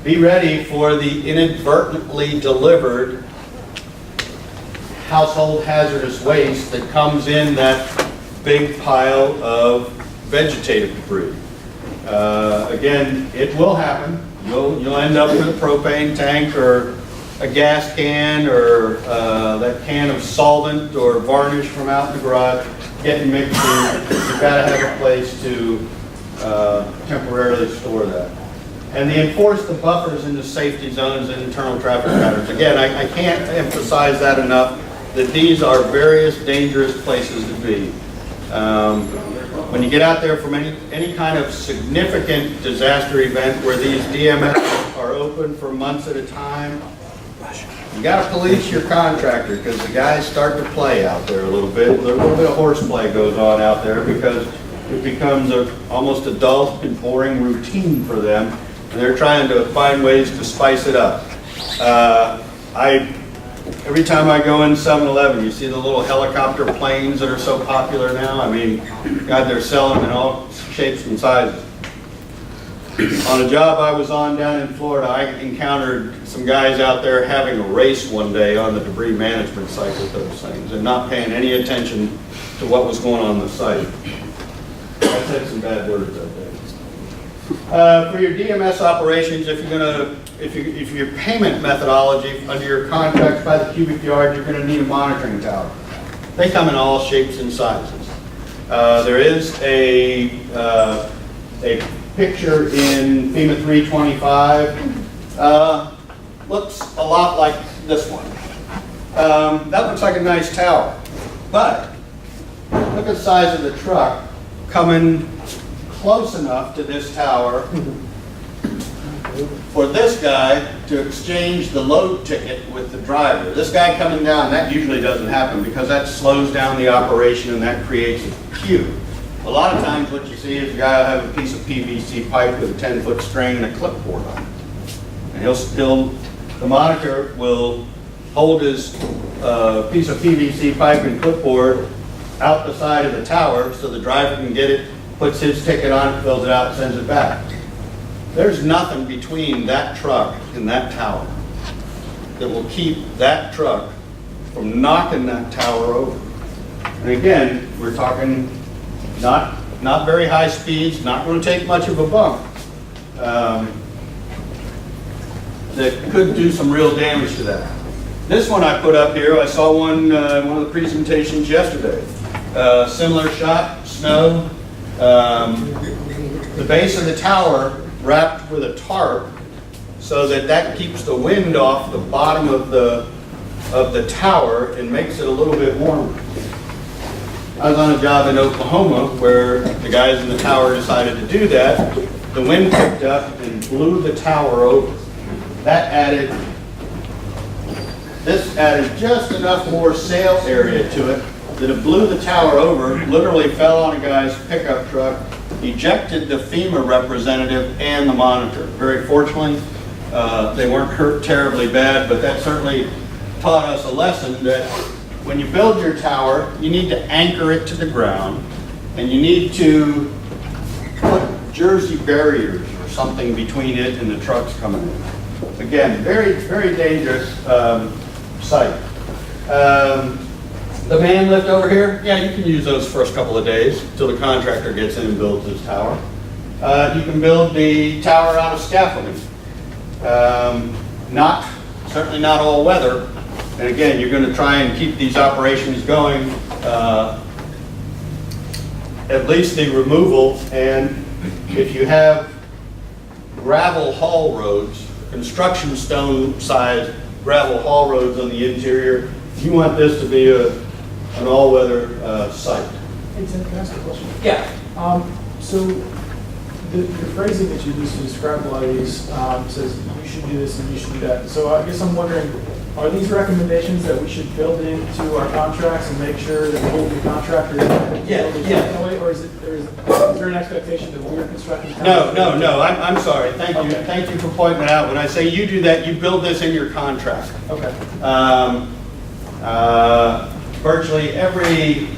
Be ready for the inadvertently delivered household hazardous waste that comes in that big pile of vegetative debris. Again, it will happen. You'll end up with a propane tank or a gas can or that can of solvent or varnish from out in the garage getting mixed in. You've got to have a place to temporarily store that. And they enforce the buffers into safety zones and internal traffic patterns. Again, I can't emphasize that enough, that these are various dangerous places to be. When you get out there from any kind of significant disaster event where these DMS are open for months at a time, you got to police your contractor, because the guys start to play out there a little bit. A little bit of horseplay goes on out there because it becomes almost a dull and boring routine for them. And they're trying to find ways to spice it up. Every time I go in 7-Eleven, you see the little helicopter planes that are so popular now. I mean, God, they're selling them in all shapes and sizes. On a job I was on down in Florida, I encountered some guys out there having a race one day on the debris management site with those things and not paying any attention to what was going on the site. I said some bad words that day. For your DMS operations, if your payment methodology under your contracts by the cubic yard, you're going to need a monitoring tower. They come in all shapes and sizes. There is a picture in FEMA 325. Looks a lot like this one. That looks like a nice tower, but look at the size of the truck coming close enough to this tower for this guy to exchange the load ticket with the driver. This guy coming down, that usually doesn't happen because that slows down the operation and that creates a queue. A lot of times what you see is a guy will have a piece of PVC pipe with a 10-foot string and a clipboard on it. The monitor will hold his piece of PVC pipe and clipboard out the side of the tower so the driver can get it, puts his ticket on it, fills it out, sends it back. There's nothing between that truck and that tower that will keep that truck from knocking that tower over. And again, we're talking not very high speeds, not going to take much of a bump. That could do some real damage to that. This one I put up here, I saw one of the presentations yesterday. Similar shot, snow. The base of the tower wrapped with a tarp so that keeps the wind off the bottom of the tower and makes it a little bit warmer. I was on a job in Oklahoma where the guys in the tower decided to do that. The wind picked up and blew the tower over. This added just enough more sail area to it that it blew the tower over, literally fell on a guy's pickup truck, ejected the FEMA representative and the monitor. Very fortunately, they weren't hurt terribly bad, but that certainly taught us a lesson that when you build your tower, you need to anchor it to the ground, and you need to put Jersey barriers or something between it and the trucks coming in. Again, very, very dangerous site. The man lift over here, yeah, you can use those first couple of days until the contractor gets in and builds his tower. You can build the tower out of scaffolding. Certainly not all weather. And again, you're going to try and keep these operations going, at least the removal. And if you have gravel haul roads, construction stone sized gravel haul roads on the interior, you want this to be an all-weather site. Hey Tim, can I ask a question? Yeah. So the phrasing that you used to describe a lot of these says you should do this and you should do that. So I guess I'm wondering, are these recommendations that we should build into our contracts and make sure that we hold the contractor Yeah. or is there an expectation that we're constructing? No. I'm sorry. Thank you. Okay. Thank you for pointing that out. When I say you do that, you build this in your contract. Okay. Virtually every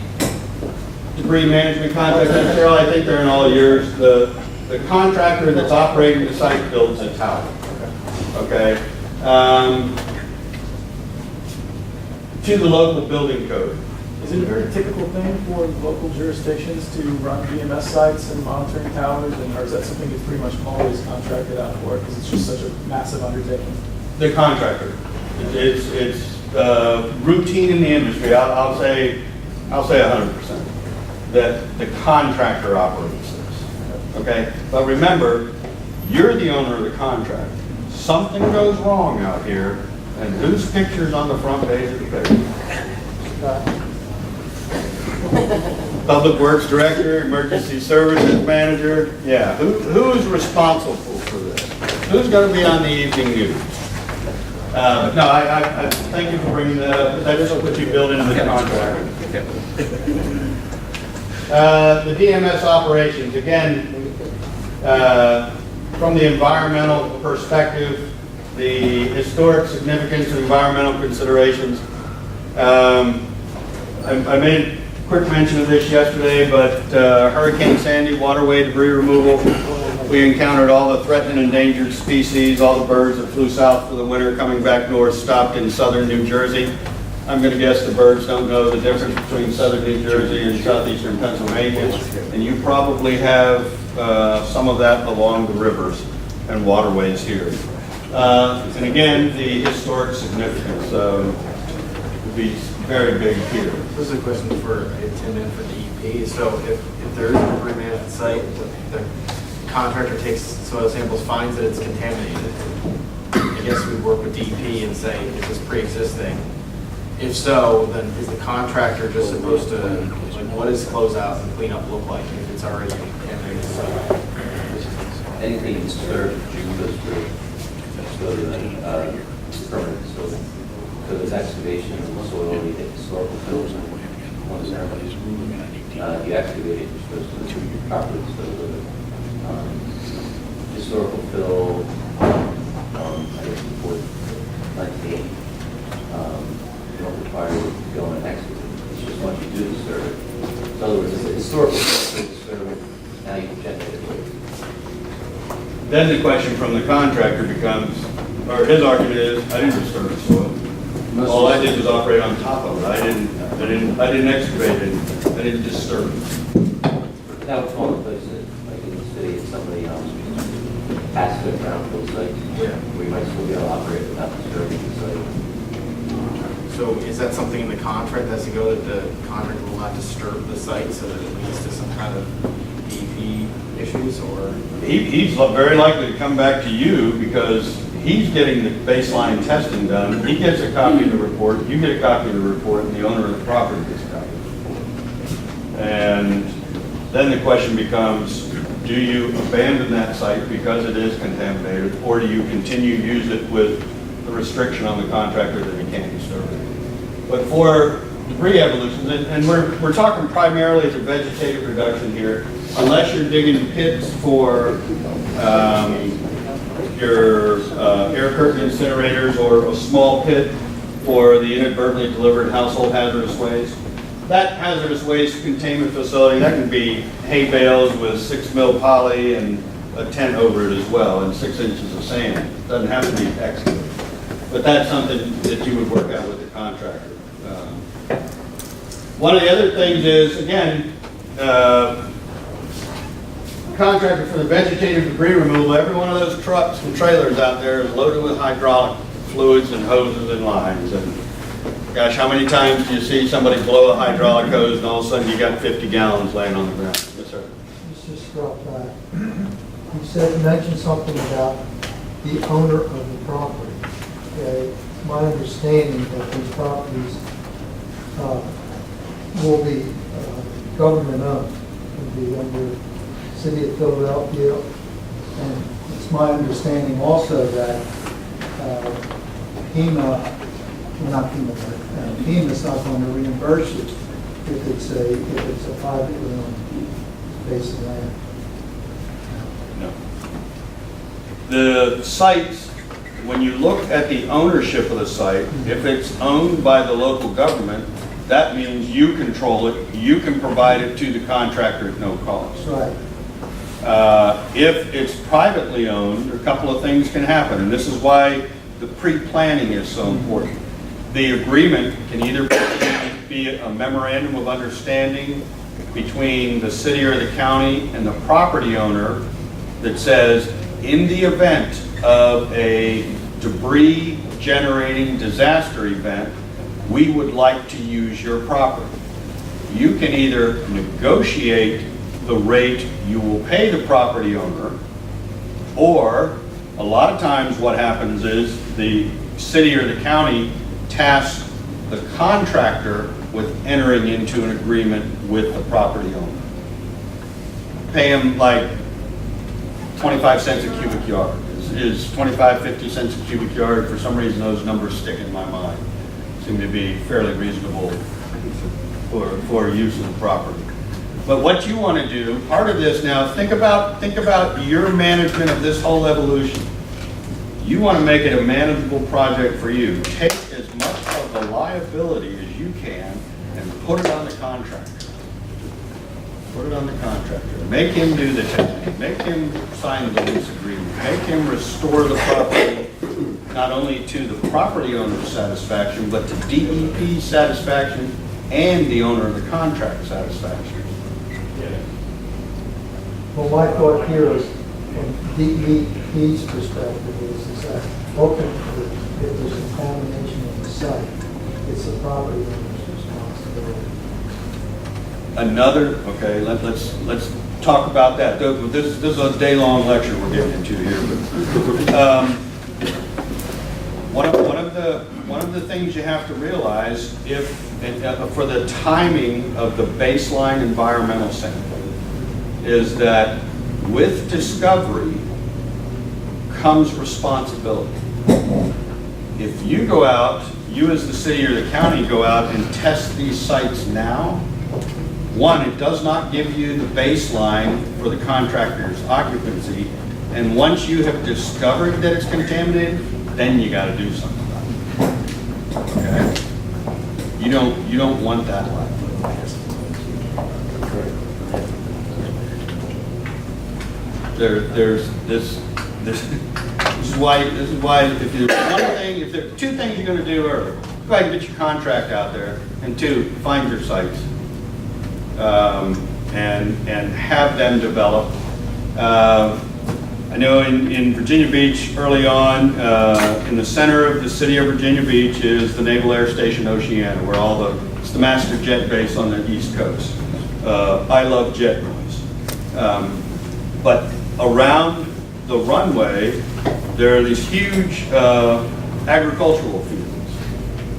debris management contract, Cheryl, I think they're in all yours. The contractor that's operating the site builds a tower. Okay. To the local building code. Is it a very typical thing for local jurisdictions to run BMS sites and monitoring towers, or is that something that's pretty much always contracted out for because it's just such a massive undertaking? The contractor. It's routine in the industry. I'll say 100% that the contractor operates this. Okay, but remember, you're the owner of the contract. Something goes wrong out here, and whose picture's on the front page of the paper? Public Works Director, Emergency Services Manager. Yeah, who's responsible for this? Who's going to be on the evening news? No, I thank you for bringing that up. That is what you build into the contract. The DMS operations, again, from the environmental perspective, the historic significance of environmental considerations. I made a quick mention of this yesterday, but Hurricane Sandy, waterway debris removal. We encountered all the threatened and endangered species, all the birds that flew south for the winter coming back north, stopped in southern New Jersey. I'm going to guess the birds don't know the difference between southern New Jersey and southeastern Pennsylvania, and you probably have some of that along the rivers and waterways here. And again, the historic significance would be very big here. This is a question for Tim and for the EP. So if there is a debris management site, the contractor takes soil samples, finds that it's contaminated, I guess we work with DEP and say, is this pre-existing? If so, then is the contractor just supposed to, like, what does closeout and cleanup look like if it's already a contaminated site? Anything disturbed, June goes through permanent facility. So there's excavation of the soil, you get historical fills and one ceremony. You excavate it, you're supposed to properly dispose of it. Historical fill, I you do disturb it. In other words, it's a historical disturbance, now you can generate it. Then the question from the contractor becomes, or his argument is, I didn't disturb the soil. All I did was operate on top of it. I didn't excavate it. I didn't disturb it. That would fall in place, like in the city, if somebody has to brownfield site, we might still be able to operate without disturbing the site. So is that something in the contract that has to go, that the contractor will not disturb the site so that it leads to some kind of DEP issues, or? He's very likely to come back to you because he's getting the baseline testing done. He gets a copy of the report, you get a copy of the report, and the owner of the property gets a copy of the report. And then the question becomes, do you abandon that site because it is contaminated, or do you continue to use it with the restriction on the contractor that he can't disturb it? But for debris evolutions, and we're talking primarily the vegetative reduction here, unless you're digging pits for your air curtain incinerators or a small pit for the inadvertently delivered household hazardous waste. That hazardous waste containment facility, that can be hay bales with 6 mil poly and a tent over it as well, and 6 inches of sand. It doesn't have to be excavated. But that's something that you would work out with the contractor. One of the other things is, again, contractor for the vegetative debris removal, every one of those trucks and trailers out there is loaded with hydraulic fluids and hoses and lines. And gosh, how many times do you see somebody blow a hydraulic hose and all of a sudden you got 50 gallons laying on the ground? Yes, sir. Let's just drop that. You mentioned something about the owner of the property. Okay, it's my understanding that these properties will be government owned, will be under City of Philadelphia, and it's my understanding also that FEMA's not going to reimburse you if it's a privately owned piece of land. No. The sites, when you look at the ownership of the site, if it's owned by the local government, that means you control it, you can provide it to the contractor at no cost. Right. If it's privately owned, a couple of things can happen, and this is why the pre-planning is so important. The agreement can either be a memorandum of understanding between the city or the county and the property owner that says, in the event of a debris generating disaster event, we would like to use your property. You can either negotiate the rate you will pay the property owner, or a lot of times what happens is the city or the county tasks the contractor with entering into an agreement with the property owner. Pay him like 25 cents a cubic yard. Is 25, 50 cents a cubic yard. For some reason those numbers stick in my mind. Seem to be fairly reasonable for use of the property. But what you want to do, part of this now, think about your management of this whole evolution. You want to make it a manageable project for you. Take as much of the liability as you can and put it on the contractor. Put it on the contractor. Make him do the testing. Make him sign the lease agreement. Make him restore the property, not only to the property owner's satisfaction, but to DEP's satisfaction and the owner of the contract satisfaction. Well, my thought here is, from DEP's perspective, is that ultimately, if there's contamination in the site, it's the property owner's responsibility. Okay, let's talk about that. This is a day-long lecture we're getting into here. But, one of the things you have to realize, for the timing of the baseline environmental sample, is that with discovery comes responsibility. If you go out, you as the city or the county go out and test these sites now, one, it does not give you the baseline for the contractor's occupancy, and once you have discovered that it's contaminated, then you got to do something about it. Okay? You don't want that liability. There's this is why if there's one thing, if there are two things you're going to do early, go ahead and get your contract out there, and two, find your sites and have them develop. I know in Virginia Beach early on, in the center of the city of Virginia Beach is the Naval Air Station Oceana, where it's the master jet base on the East Coast. I love jet noise. But around the runway, there are these huge agricultural fields.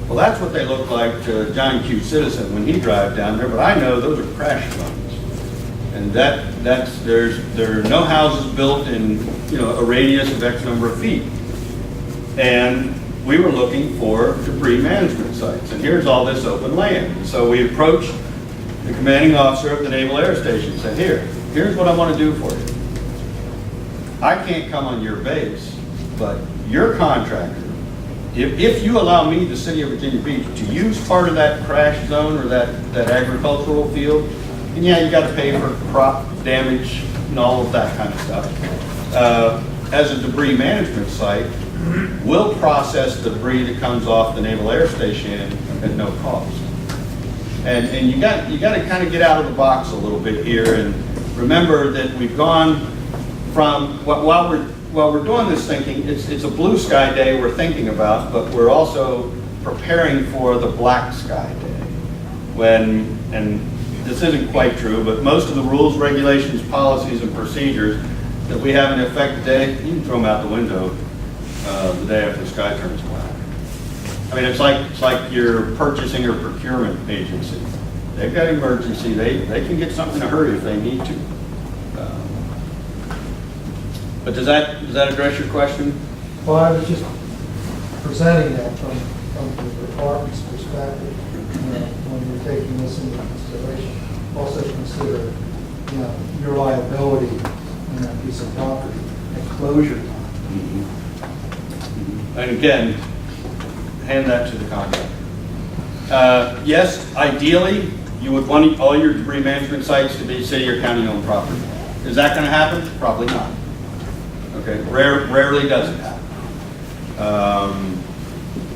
Well, that's what they look like to John Q. Citizen when he drives down there, but I know those are crash zones. And there are no houses built in a radius of X number of feet. And we were looking for debris management sites. And here's all this open land. So we approached the commanding officer of the Naval Air Station and said, here's what I want to do for you. I can't come on your base, but your contractor, if you allow me, the city of Virginia Beach, to use part of that crash zone or that agricultural field, and yeah, you got to pay for crop damage and all of that kind of stuff. As a debris management site, we'll process the debris that comes off the Naval Air Station at no cost. And you got to kind of get out of the box a little bit here and remember that we've gone from while we're doing this thinking, it's a blue sky day we're thinking about, but we're also preparing for the black sky day. And this isn't quite true, but most of the rules, regulations, policies, and procedures that we have in effect today, you can throw them out the window the day after the sky turns black. I mean, it's like your purchasing or procurement agency. They've got emergency. They can get something in a hurry if they need to. But does that address your question? Well, I was just presenting that from the department's perspective, when you're taking this into consideration. Also consider, your liability in that piece of property and closure time. And again, hand that to the contractor. Yes, ideally, you would want all your debris management sites to be city or county owned property. Is that going to happen? Probably not. Okay, rarely does it happen.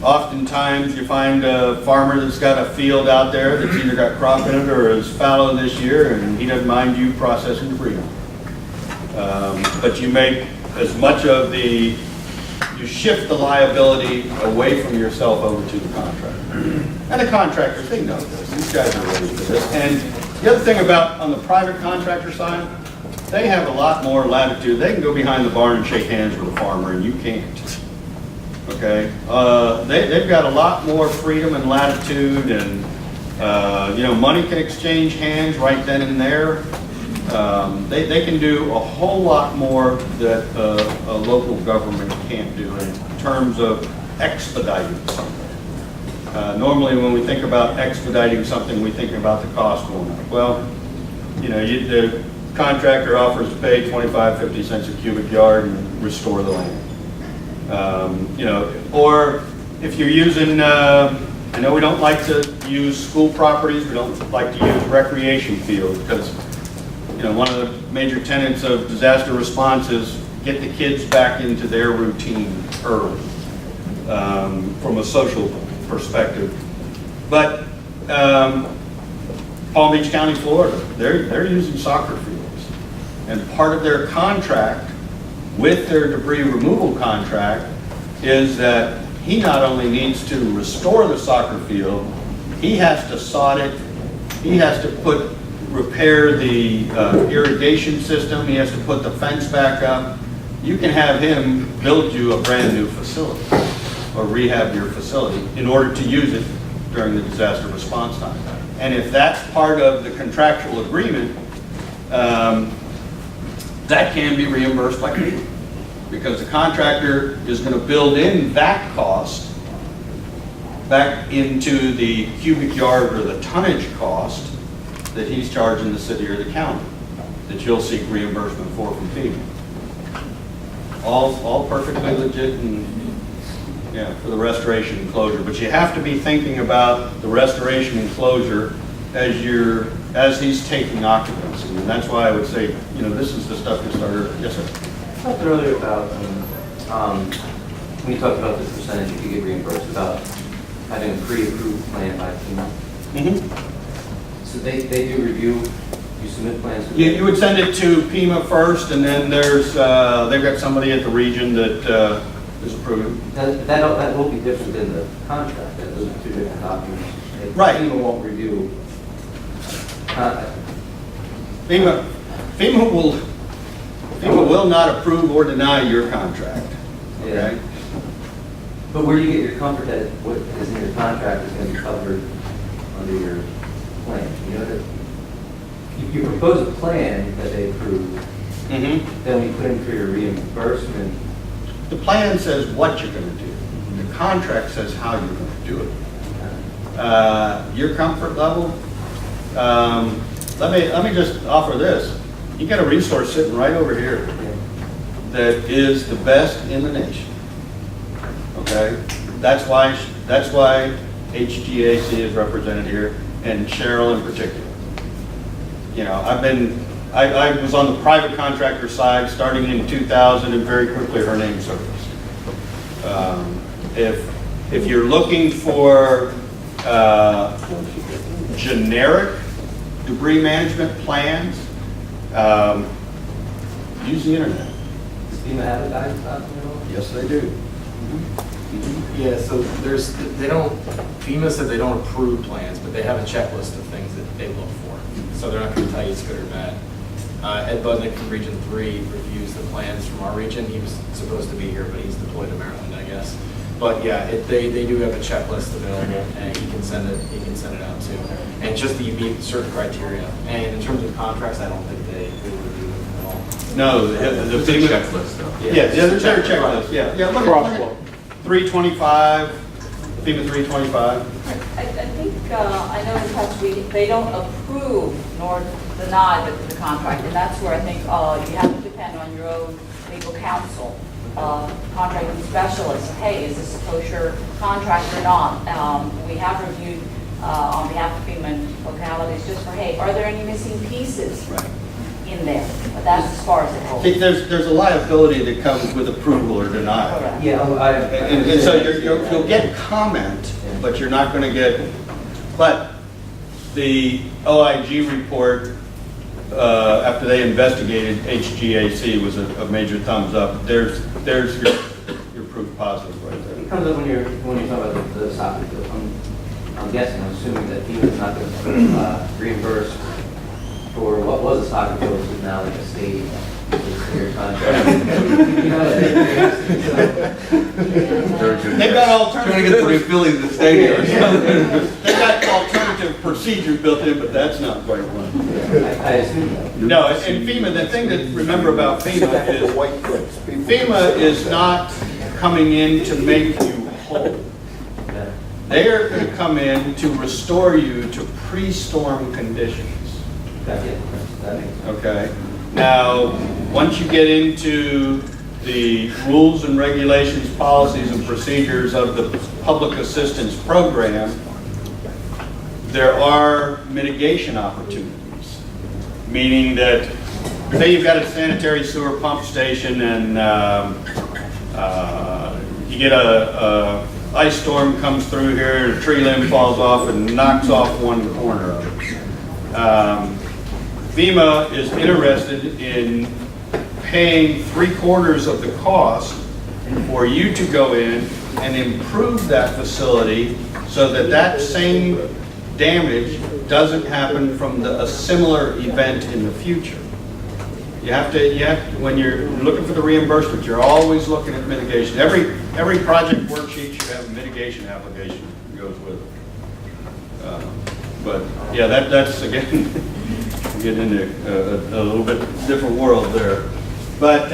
Oftentimes you find a farmer that's got a field out there that's either got crop in it or is fallow this year, and he doesn't mind you processing debris. But you make as much of you shift the liability away from yourself over to the contractor. And the contractors, they know this. These guys are ready for this. And the other thing on the private contractor side, they have a lot more latitude. They can go behind the barn and shake hands with a farmer, and you can't. Okay? They've got a lot more freedom and latitude, and money can exchange hands right then and there. They can do a whole lot more that a local government can't do in terms of expediting something. Normally, when we think about expediting something, we think about the cost going up. Well, the contractor offers to pay 25-50 cents a cubic yard and restore the land. Or if you're using, I know we don't like to use school properties, we don't like to use recreation fields because, one of the major tenets of disaster response is get the kids back into their routine early from a social perspective. But Palm Beach County, Florida, they're using soccer fields. And part of their contract with their debris removal contract is that he not only needs to restore the soccer field, he has to sod it, he has to repair the irrigation system, he has to put the fence back up. You can have him build you a brand new facility or rehab your facility in order to use it during the disaster response time. And if that's part of the contractual agreement, that can be reimbursed by FEMA because the contractor is going to build in that cost back into the cubic yard or the tonnage cost that he's charging the city or the county that you'll seek reimbursement for from FEMA. All perfectly legit and for the restoration and closure. But you have to be thinking about the restoration and closure as he's taking occupancy. And that's why I would say, you know, this is the stuff you started. Yes, sir. You talked earlier about, when you talked about the percentage you could get reimbursed, about having a pre-approved plan by FEMA. Mm-hmm. So they do review, you submit plans? to You would send it to FEMA first, and then there's, they've got somebody at the region that is approving. That will be different than the contract, that those are two different documents. Right. FEMA won't review. FEMA will not approve or deny your contract, okay? But where do you get your comfort that what is in your contract is going to be covered under your plan? You know that if you propose a plan that they approve, Mm-hmm. then we put in for your reimbursement. The plan says what you're going to do. The contract says how you're going to do it. Your comfort level, let me just offer this. You got a resource sitting right over here that is the best in the nation. Okay, that's why HGAC is represented here, and Cheryl in particular. You know, I was on the private contractor side starting in 2000, and very quickly her name surfaced. If you're looking for generic debris management plans, use the internet. Does FEMA have a guidance document at all? Yes, they do. Yeah, so FEMA said they don't approve plans, but they have a checklist of things that they look for. So they're not going to tell you it's good or bad. Ed Budnick from Region 3 reviews the plans from our region. He was supposed to be here, but he's deployed to Maryland, I guess. But yeah, they do have a checklist available, and he can send it out too. And just that you meet certain criteria. And in terms of contracts, I don't think they review them at all. No, the FEMA checklist though. Yeah, there's their checklist. Yeah. Look at 325, FEMA 325. I think, I know in the past week, they don't approve nor deny the contract, and that's where I think you have to depend on your own legal counsel, contracting specialist. Hey, is this a kosher contract or not? We have reviewed on behalf of FEMA and localities just for, hey, are there any missing pieces in there? But that's as far as it goes. See, there's a liability that comes with approval or denial. Correct. Yeah, And so you'll get comment, but you're not going to get, but the OIG report, after they investigated HGAC, was a major thumbs up. There's your proof positive right there. It comes up when you're talking about the soccer field. I'm guessing, I'm assuming that FEMA's not going to reimburse for what was a soccer field, which is now like a stadium. Your contract. They've got alternative. Trying to get the Phillies the stadium. They've got alternative procedures built in, but that's not quite one. I assume that. No, and FEMA, the thing to remember about FEMA is FEMA is not coming in to make you whole. Yeah. They are going to come in to restore you to pre-storm conditions. That makes sense. Okay? Now, once you get into the rules and regulations, policies and procedures of the public assistance program, there are mitigation opportunities. Meaning that, say you've got a sanitary sewer pump station and you get a ice storm comes through here, a tree limb falls off and knocks off one corner of it. FEMA is interested in paying 3/4 of the cost for you to go in and improve that facility so that that same damage doesn't happen from a similar event in the future. You have to, when you're looking for the reimbursement, you're always looking at mitigation. Every project worksheet should have a mitigation application that goes with it. But yeah, that's again, get into a little bit different world there. But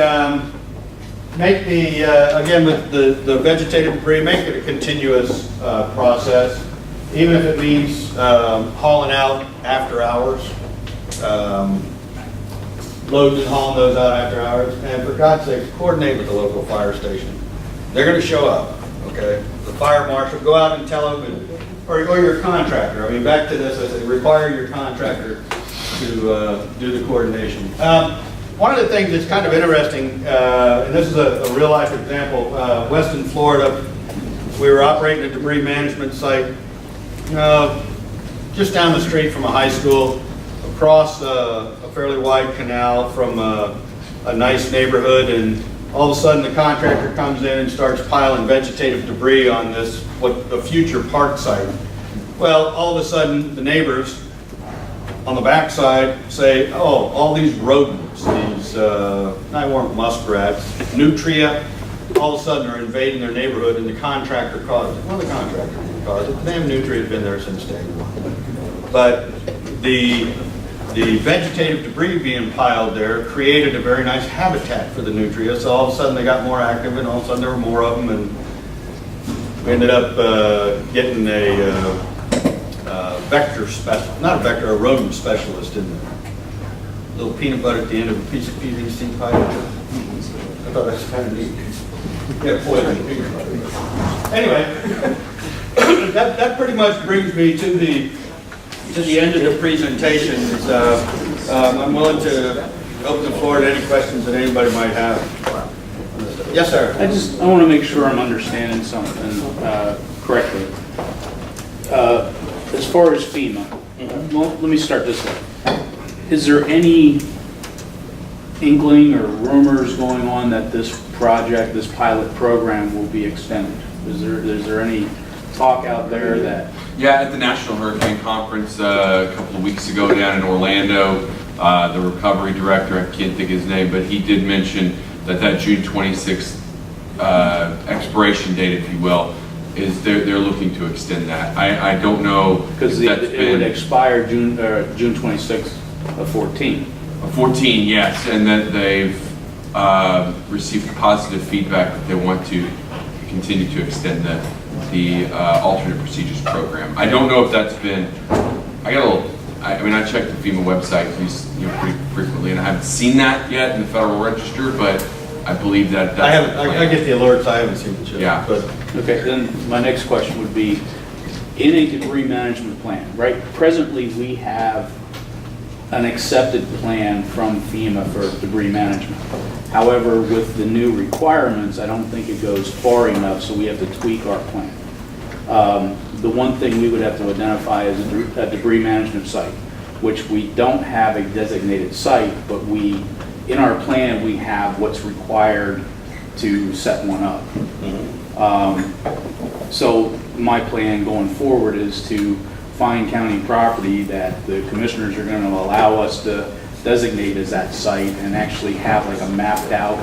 make the, again, with the vegetative debris, make it a continuous process, even if it means hauling out after hours, loading and hauling those out after hours. And for God's sake, coordinate with the local fire station. They're going to show up, okay? The fire marshal, go out and tell them, or your contractor. I mean, back to this, I said, require your contractor to do the coordination. One of the things that's kind of interesting, and this is a real life example, Weston, Florida, we were operating a debris management site just down the street from a high school, across a fairly wide canal from a nice neighborhood, and all of a sudden the contractor comes in and starts piling vegetative debris on this, a future park site. Well, all of a sudden the neighbors on the backside say, oh, all these rodents, these, I weren't muskrats, nutria, all of a sudden are invading their neighborhood, and the contractor caused it. Well, the contractor didn't cause it. The damn nutria had been there since day one. But the vegetative debris being piled there created a very nice habitat for the nutria, so all of a sudden they got more active, and all of a sudden there were more of them, and we ended up getting a vector specialist, not a vector, a rodent specialist in there. A little peanut butter at the end of a piece of PVC pipe. I thought that was kind of neat. Yeah, poison peanut butter. Anyway, that pretty much brings me to the end of the presentation. I'm willing to open the floor to any questions that anybody might have. Yes, sir. I want to make sure I'm understanding something correctly. As far as FEMA, well, let me start this way. Is there any inkling or rumors going on that this project, this pilot program will be extended? Is there any talk out there that... Yeah, at the National Hurricane Conference a couple of weeks ago down in Orlando, the recovery director, I can't think of his name, but he did mention that June 26th expiration date, if you will, is they're looking to extend that. I don't know because it would expire June 26th of 14. 14, yes, and that they've received positive feedback that they want to continue to extend the alternate procedures program. I don't know if that's been. I mean, I checked the FEMA website pretty frequently, and I haven't seen that yet in the Federal Register, but I believe that. I haven't. I get the alerts. I haven't seen the chip. Yeah. But Okay. Then my next question would be, in a debris management plan, right? Presently, we have an accepted plan from FEMA for debris management. However, with the new requirements, I don't think it goes far enough, so we have to tweak our plan. The one thing we would have to identify is a debris management site, which we don't have a designated site, but in our plan, we have what's required to set one up. So my plan going forward is to find county property that the commissioners are going to allow us to designate as that site and actually have like a mapped out,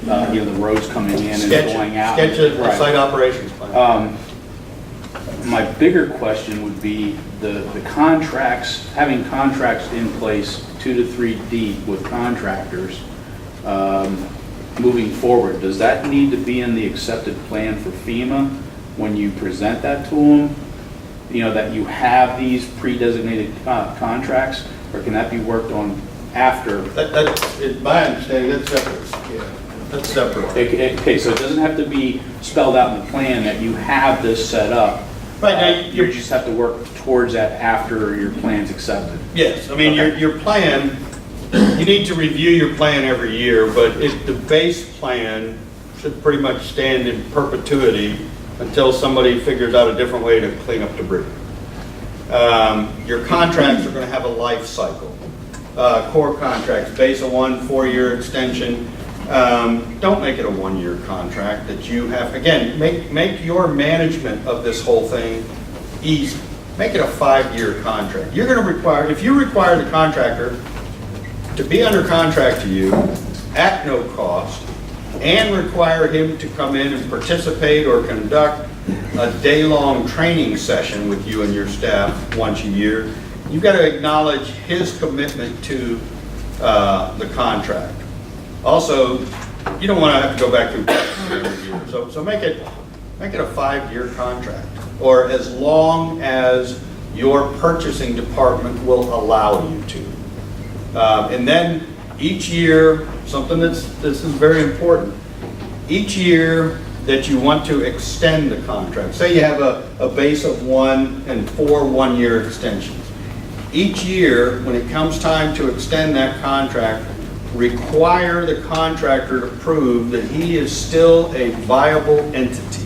the roads coming in and going out. Sketch a Right. site operations plan. My bigger question would be the contracts, having contracts in place 2 to 3 deep with contractors moving forward. Does that need to be in the accepted plan for FEMA when you present that to them? That you have these pre-designated contracts, or can that be worked on after? That's my understanding. That's separate. Yeah, that's separate. Okay, so it doesn't have to be spelled out in the plan that you have this set up. Right now, you just have to work towards that after your plan's accepted. Yes, I mean, Okay. your plan, you need to review your plan every year, but the base plan should pretty much stand in perpetuity until somebody figures out a different way to clean up debris. Your contracts are going to have a life cycle. Core contracts, base a 4-year extension. Don't make it a 1-year contract that you have. Again, make your management of this whole thing easy. Make it a 5-year contract. You're going to require, if you require the contractor to be under contract to you at no cost and require him to come in and participate or conduct a day-long training session with you and your staff once a year, you've got to acknowledge his commitment to the contract. Also, you don't want to have to go back through every year. So make it a 5-year contract, or as long as your purchasing department will allow you to. And then each year, this is very important. Each year, that you want to extend the contract. Say you have a base of 1 and 4 one-year extensions. Each year, when it comes time to extend that contract, require the contractor to prove that he is still a viable entity.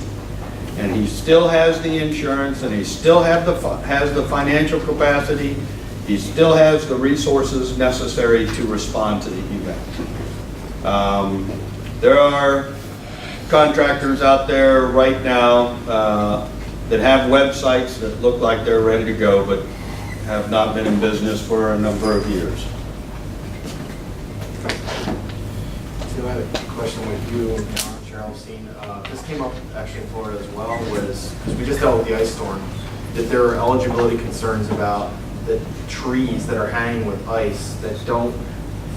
And he still has the insurance, and he still has the financial capacity, he still has the resources necessary to respond to the event. There are contractors out there right now that have websites that look like they're ready to go, but have not been in business for a number of years. So I had a question with you, Cheryl. This came up actually in Florida as well, because we just dealt with the ice storm, that there are eligibility concerns about the trees that are hanging with ice that don't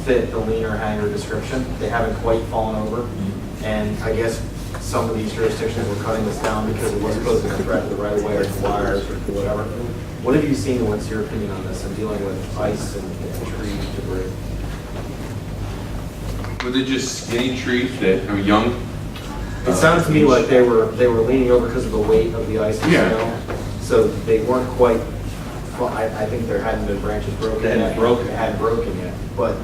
fit the leaner hanger description. They haven't quite fallen over. And I guess some of these jurisdictions were cutting this down because it wasn't posing a threat to the right of way or to wires or to whatever. What have you seen? What's your opinion on this and dealing with ice and tree debris? Were they just skinny trees that are young? It sounded to me like they were leaning over because of the weight of the ice and Yeah. snow. So they weren't quite, well, I think there hadn't been branches broken They hadn't yet. broken. It hadn't broken yet, but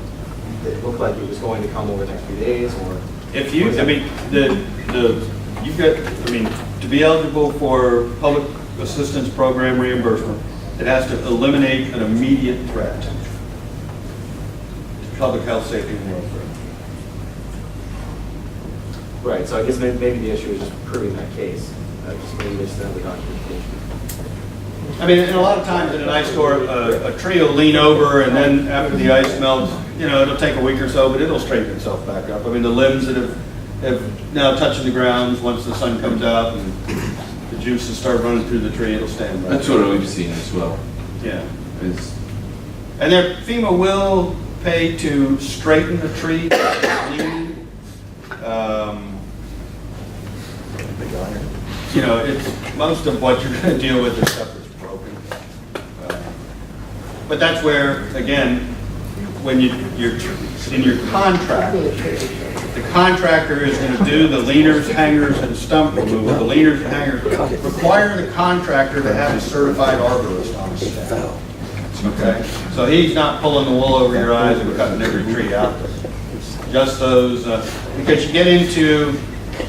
it looked like it was going to come over the next few days or. If you, I mean, you've got, I mean, to be eligible for public assistance program reimbursement, it has to eliminate an immediate threat to public health, safety, and welfare. Right, so I guess maybe the issue is just proving that case. Just maybe just the documentation. I mean, and a lot of times in an ice storm, a tree will lean over, and then after the ice melts, you know, it'll take a week or so, but it'll straighten itself back up. I mean, the limbs that have now touching the ground, once the sun comes out and the juices start running through the tree, it'll stand back. That's what we've seen as well. Yeah. Is And there, FEMA will pay to straighten the tree, lean. You know, it's most of what you're going to deal with is stuff that's broken. But that's where, again, when you're in your contract, the contractor is going to do the leaners, hangers, and stump removal. The leaners and hangers require the contractor to have a certified arborist on his staff. Okay? So he's not pulling the wool over your eyes and cutting every tree out. Just those, because you get into,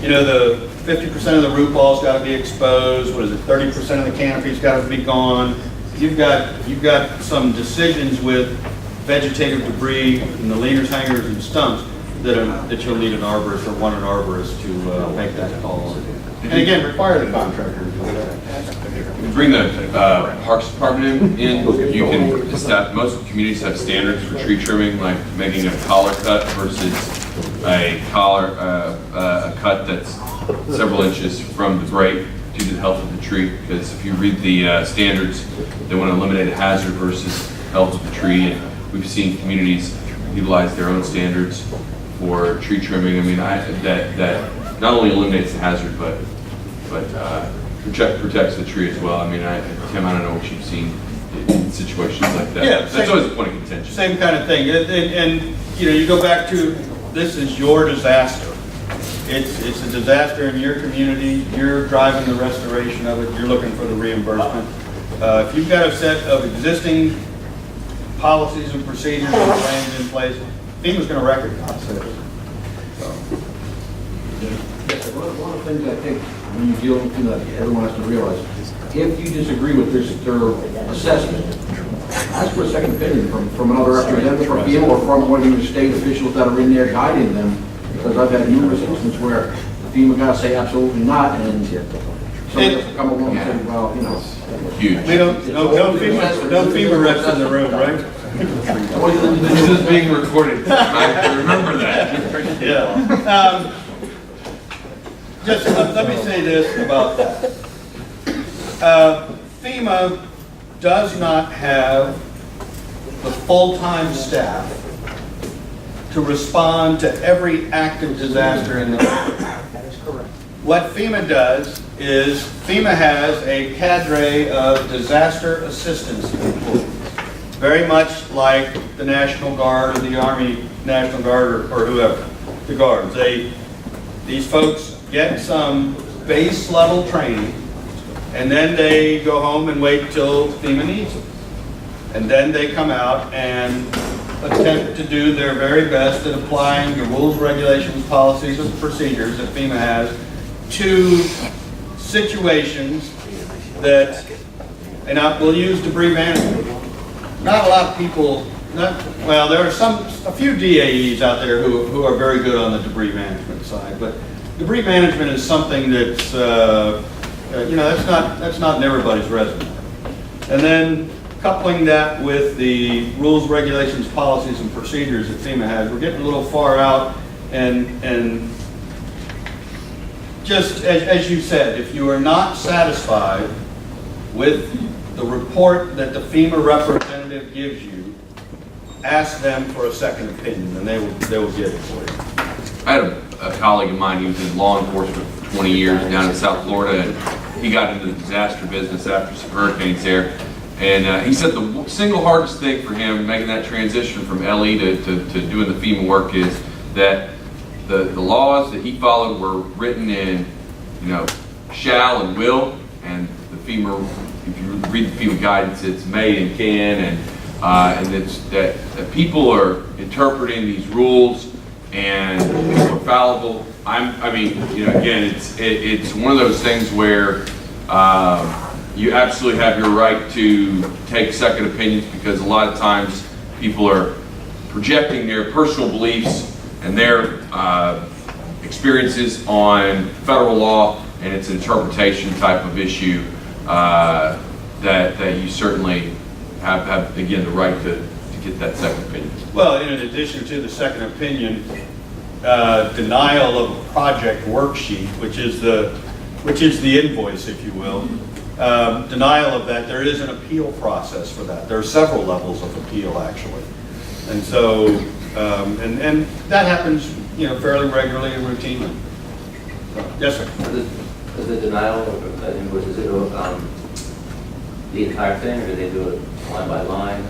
you know, the 50% of the root ball's got to be exposed. What is it? 30% of the canopy's got to be gone. You've got some decisions with vegetative debris and the leaners, hangers, and stumps that you'll need an arborist or want an arborist to make that call. And again, require the contractor to do that. you bring the Parks Department in, you can establish, most communities have standards for tree trimming, like making a collar cut versus a cut that's several inches from the break due to the health of the tree. Because if you read the standards, they want to eliminate a hazard versus health of the tree. And we've seen communities utilize their own standards for tree trimming. I mean, that not only eliminates the hazard, but protects the tree as well. I mean, Tim, I don't know what you've seen in situations like that. Yeah, that's always a point of contention. Same kind of thing. And you know, you go back to, this is your disaster. It's a disaster in your community. You're driving the restoration of it. You're looking for the reimbursement. If you've got a set of existing policies and procedures and plans in place, FEMA's going to recognize it. Yes, one of the things I think when you deal with that, everyone has to realize, if you disagree with their assessment, ask for a second opinion from another representative from FEMA or from one of the state officials that are in there guiding them, because I've had numerous instances where FEMA guys say absolutely not, and somebody has to come along and say, well, you know. Huge. We don't FEMA reps in the room, right? This is being recorded. I remember that. Yeah. Just let me say this about that. FEMA does not have the full-time staff to respond to every active disaster in the world. That is correct. What FEMA does is FEMA has a cadre of disaster assistance employees, very much like the National Guard or the Army National Guard or whoever, the Guards. These folks get some base level training, and then they go home and wait till FEMA needs them. And then they come out and attempt to do their very best at applying the rules, regulations, policies, and procedures that FEMA has to situations that, and we'll use debris management. Not a lot of people, well, there are a few DAEs out there who are very good on the debris management side, but debris management is something that's, that's not in everybody's resume. And then coupling that with the rules, regulations, policies, and procedures that FEMA has, we're getting a little far out, and just as you said, if you are not satisfied with the report that the FEMA representative gives you, ask them for a second opinion, and they will give it for you. I had a colleague of mine, he was in law enforcement for 20 years down in South Florida, and he got into the disaster business after some hurricanes there. And he said the single hardest thing for him making that transition from LE to doing the FEMA work is that the laws that he followed were written in, shall and will, and the FEMA, if you read the FEMA guidance, it's may and can, and it's that people are interpreting these rules and people are fallible. Again, it's one of those things where you absolutely have your right to take second opinions, because a lot of times people are projecting their personal beliefs and their experiences on federal law, and it's an interpretation type of issue that you certainly have again the right to get that second opinion. Well, in addition to the second opinion, denial of a project worksheet, which is the invoice, if you will. Denial of that, there is an appeal process for that. There are several levels of appeal, actually. And so, and that happens, fairly regularly and routinely. So, yes, sir. Is the denial of that invoice, is it the entire thing, or do they do it line by line?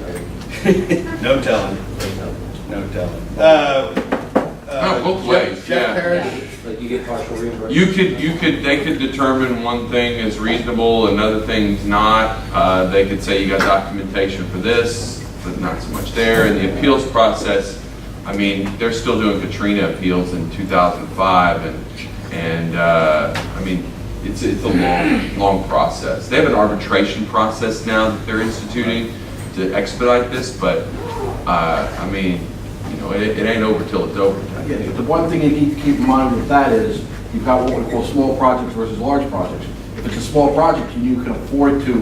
No telling. No telling. Both ways, Jeff yeah. Parrish? Like you get partial reimbursement? They could determine one thing as reasonable, another thing's not. They could say you got documentation for this, but not so much there. And the appeals process, they're still doing Katrina appeals in 2005, and it's a long process. They have an arbitration process now that they're instituting to expedite this, but it ain't over till it's over. Yeah, the one thing you need to keep in mind with that is you've got what we call small projects versus large projects. If it's a small project and you can afford to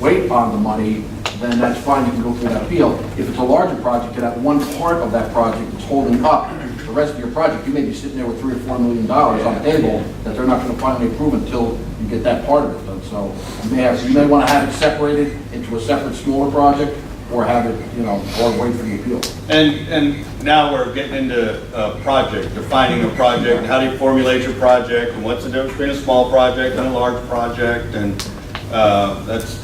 wait on the money, then that's fine, you can go through that appeal. If it's a larger project and that one part of that project is holding up the rest of your project, you may be sitting there with $3 or $4 million on the table that they're not going to finally approve until you get that part of it done. So you may want to have it separated into a separate smaller project, or have it, or wait for the appeal. And now we're getting into a project, defining a project, and how do you formulate your project, and what's the difference between a small project and a large project, and that's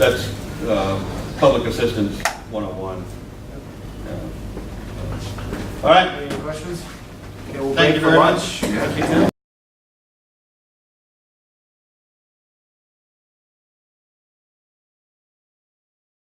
public assistance 101. All right. Any questions? Okay, we'll Thank break you for very lunch. much. Thank you, Tim.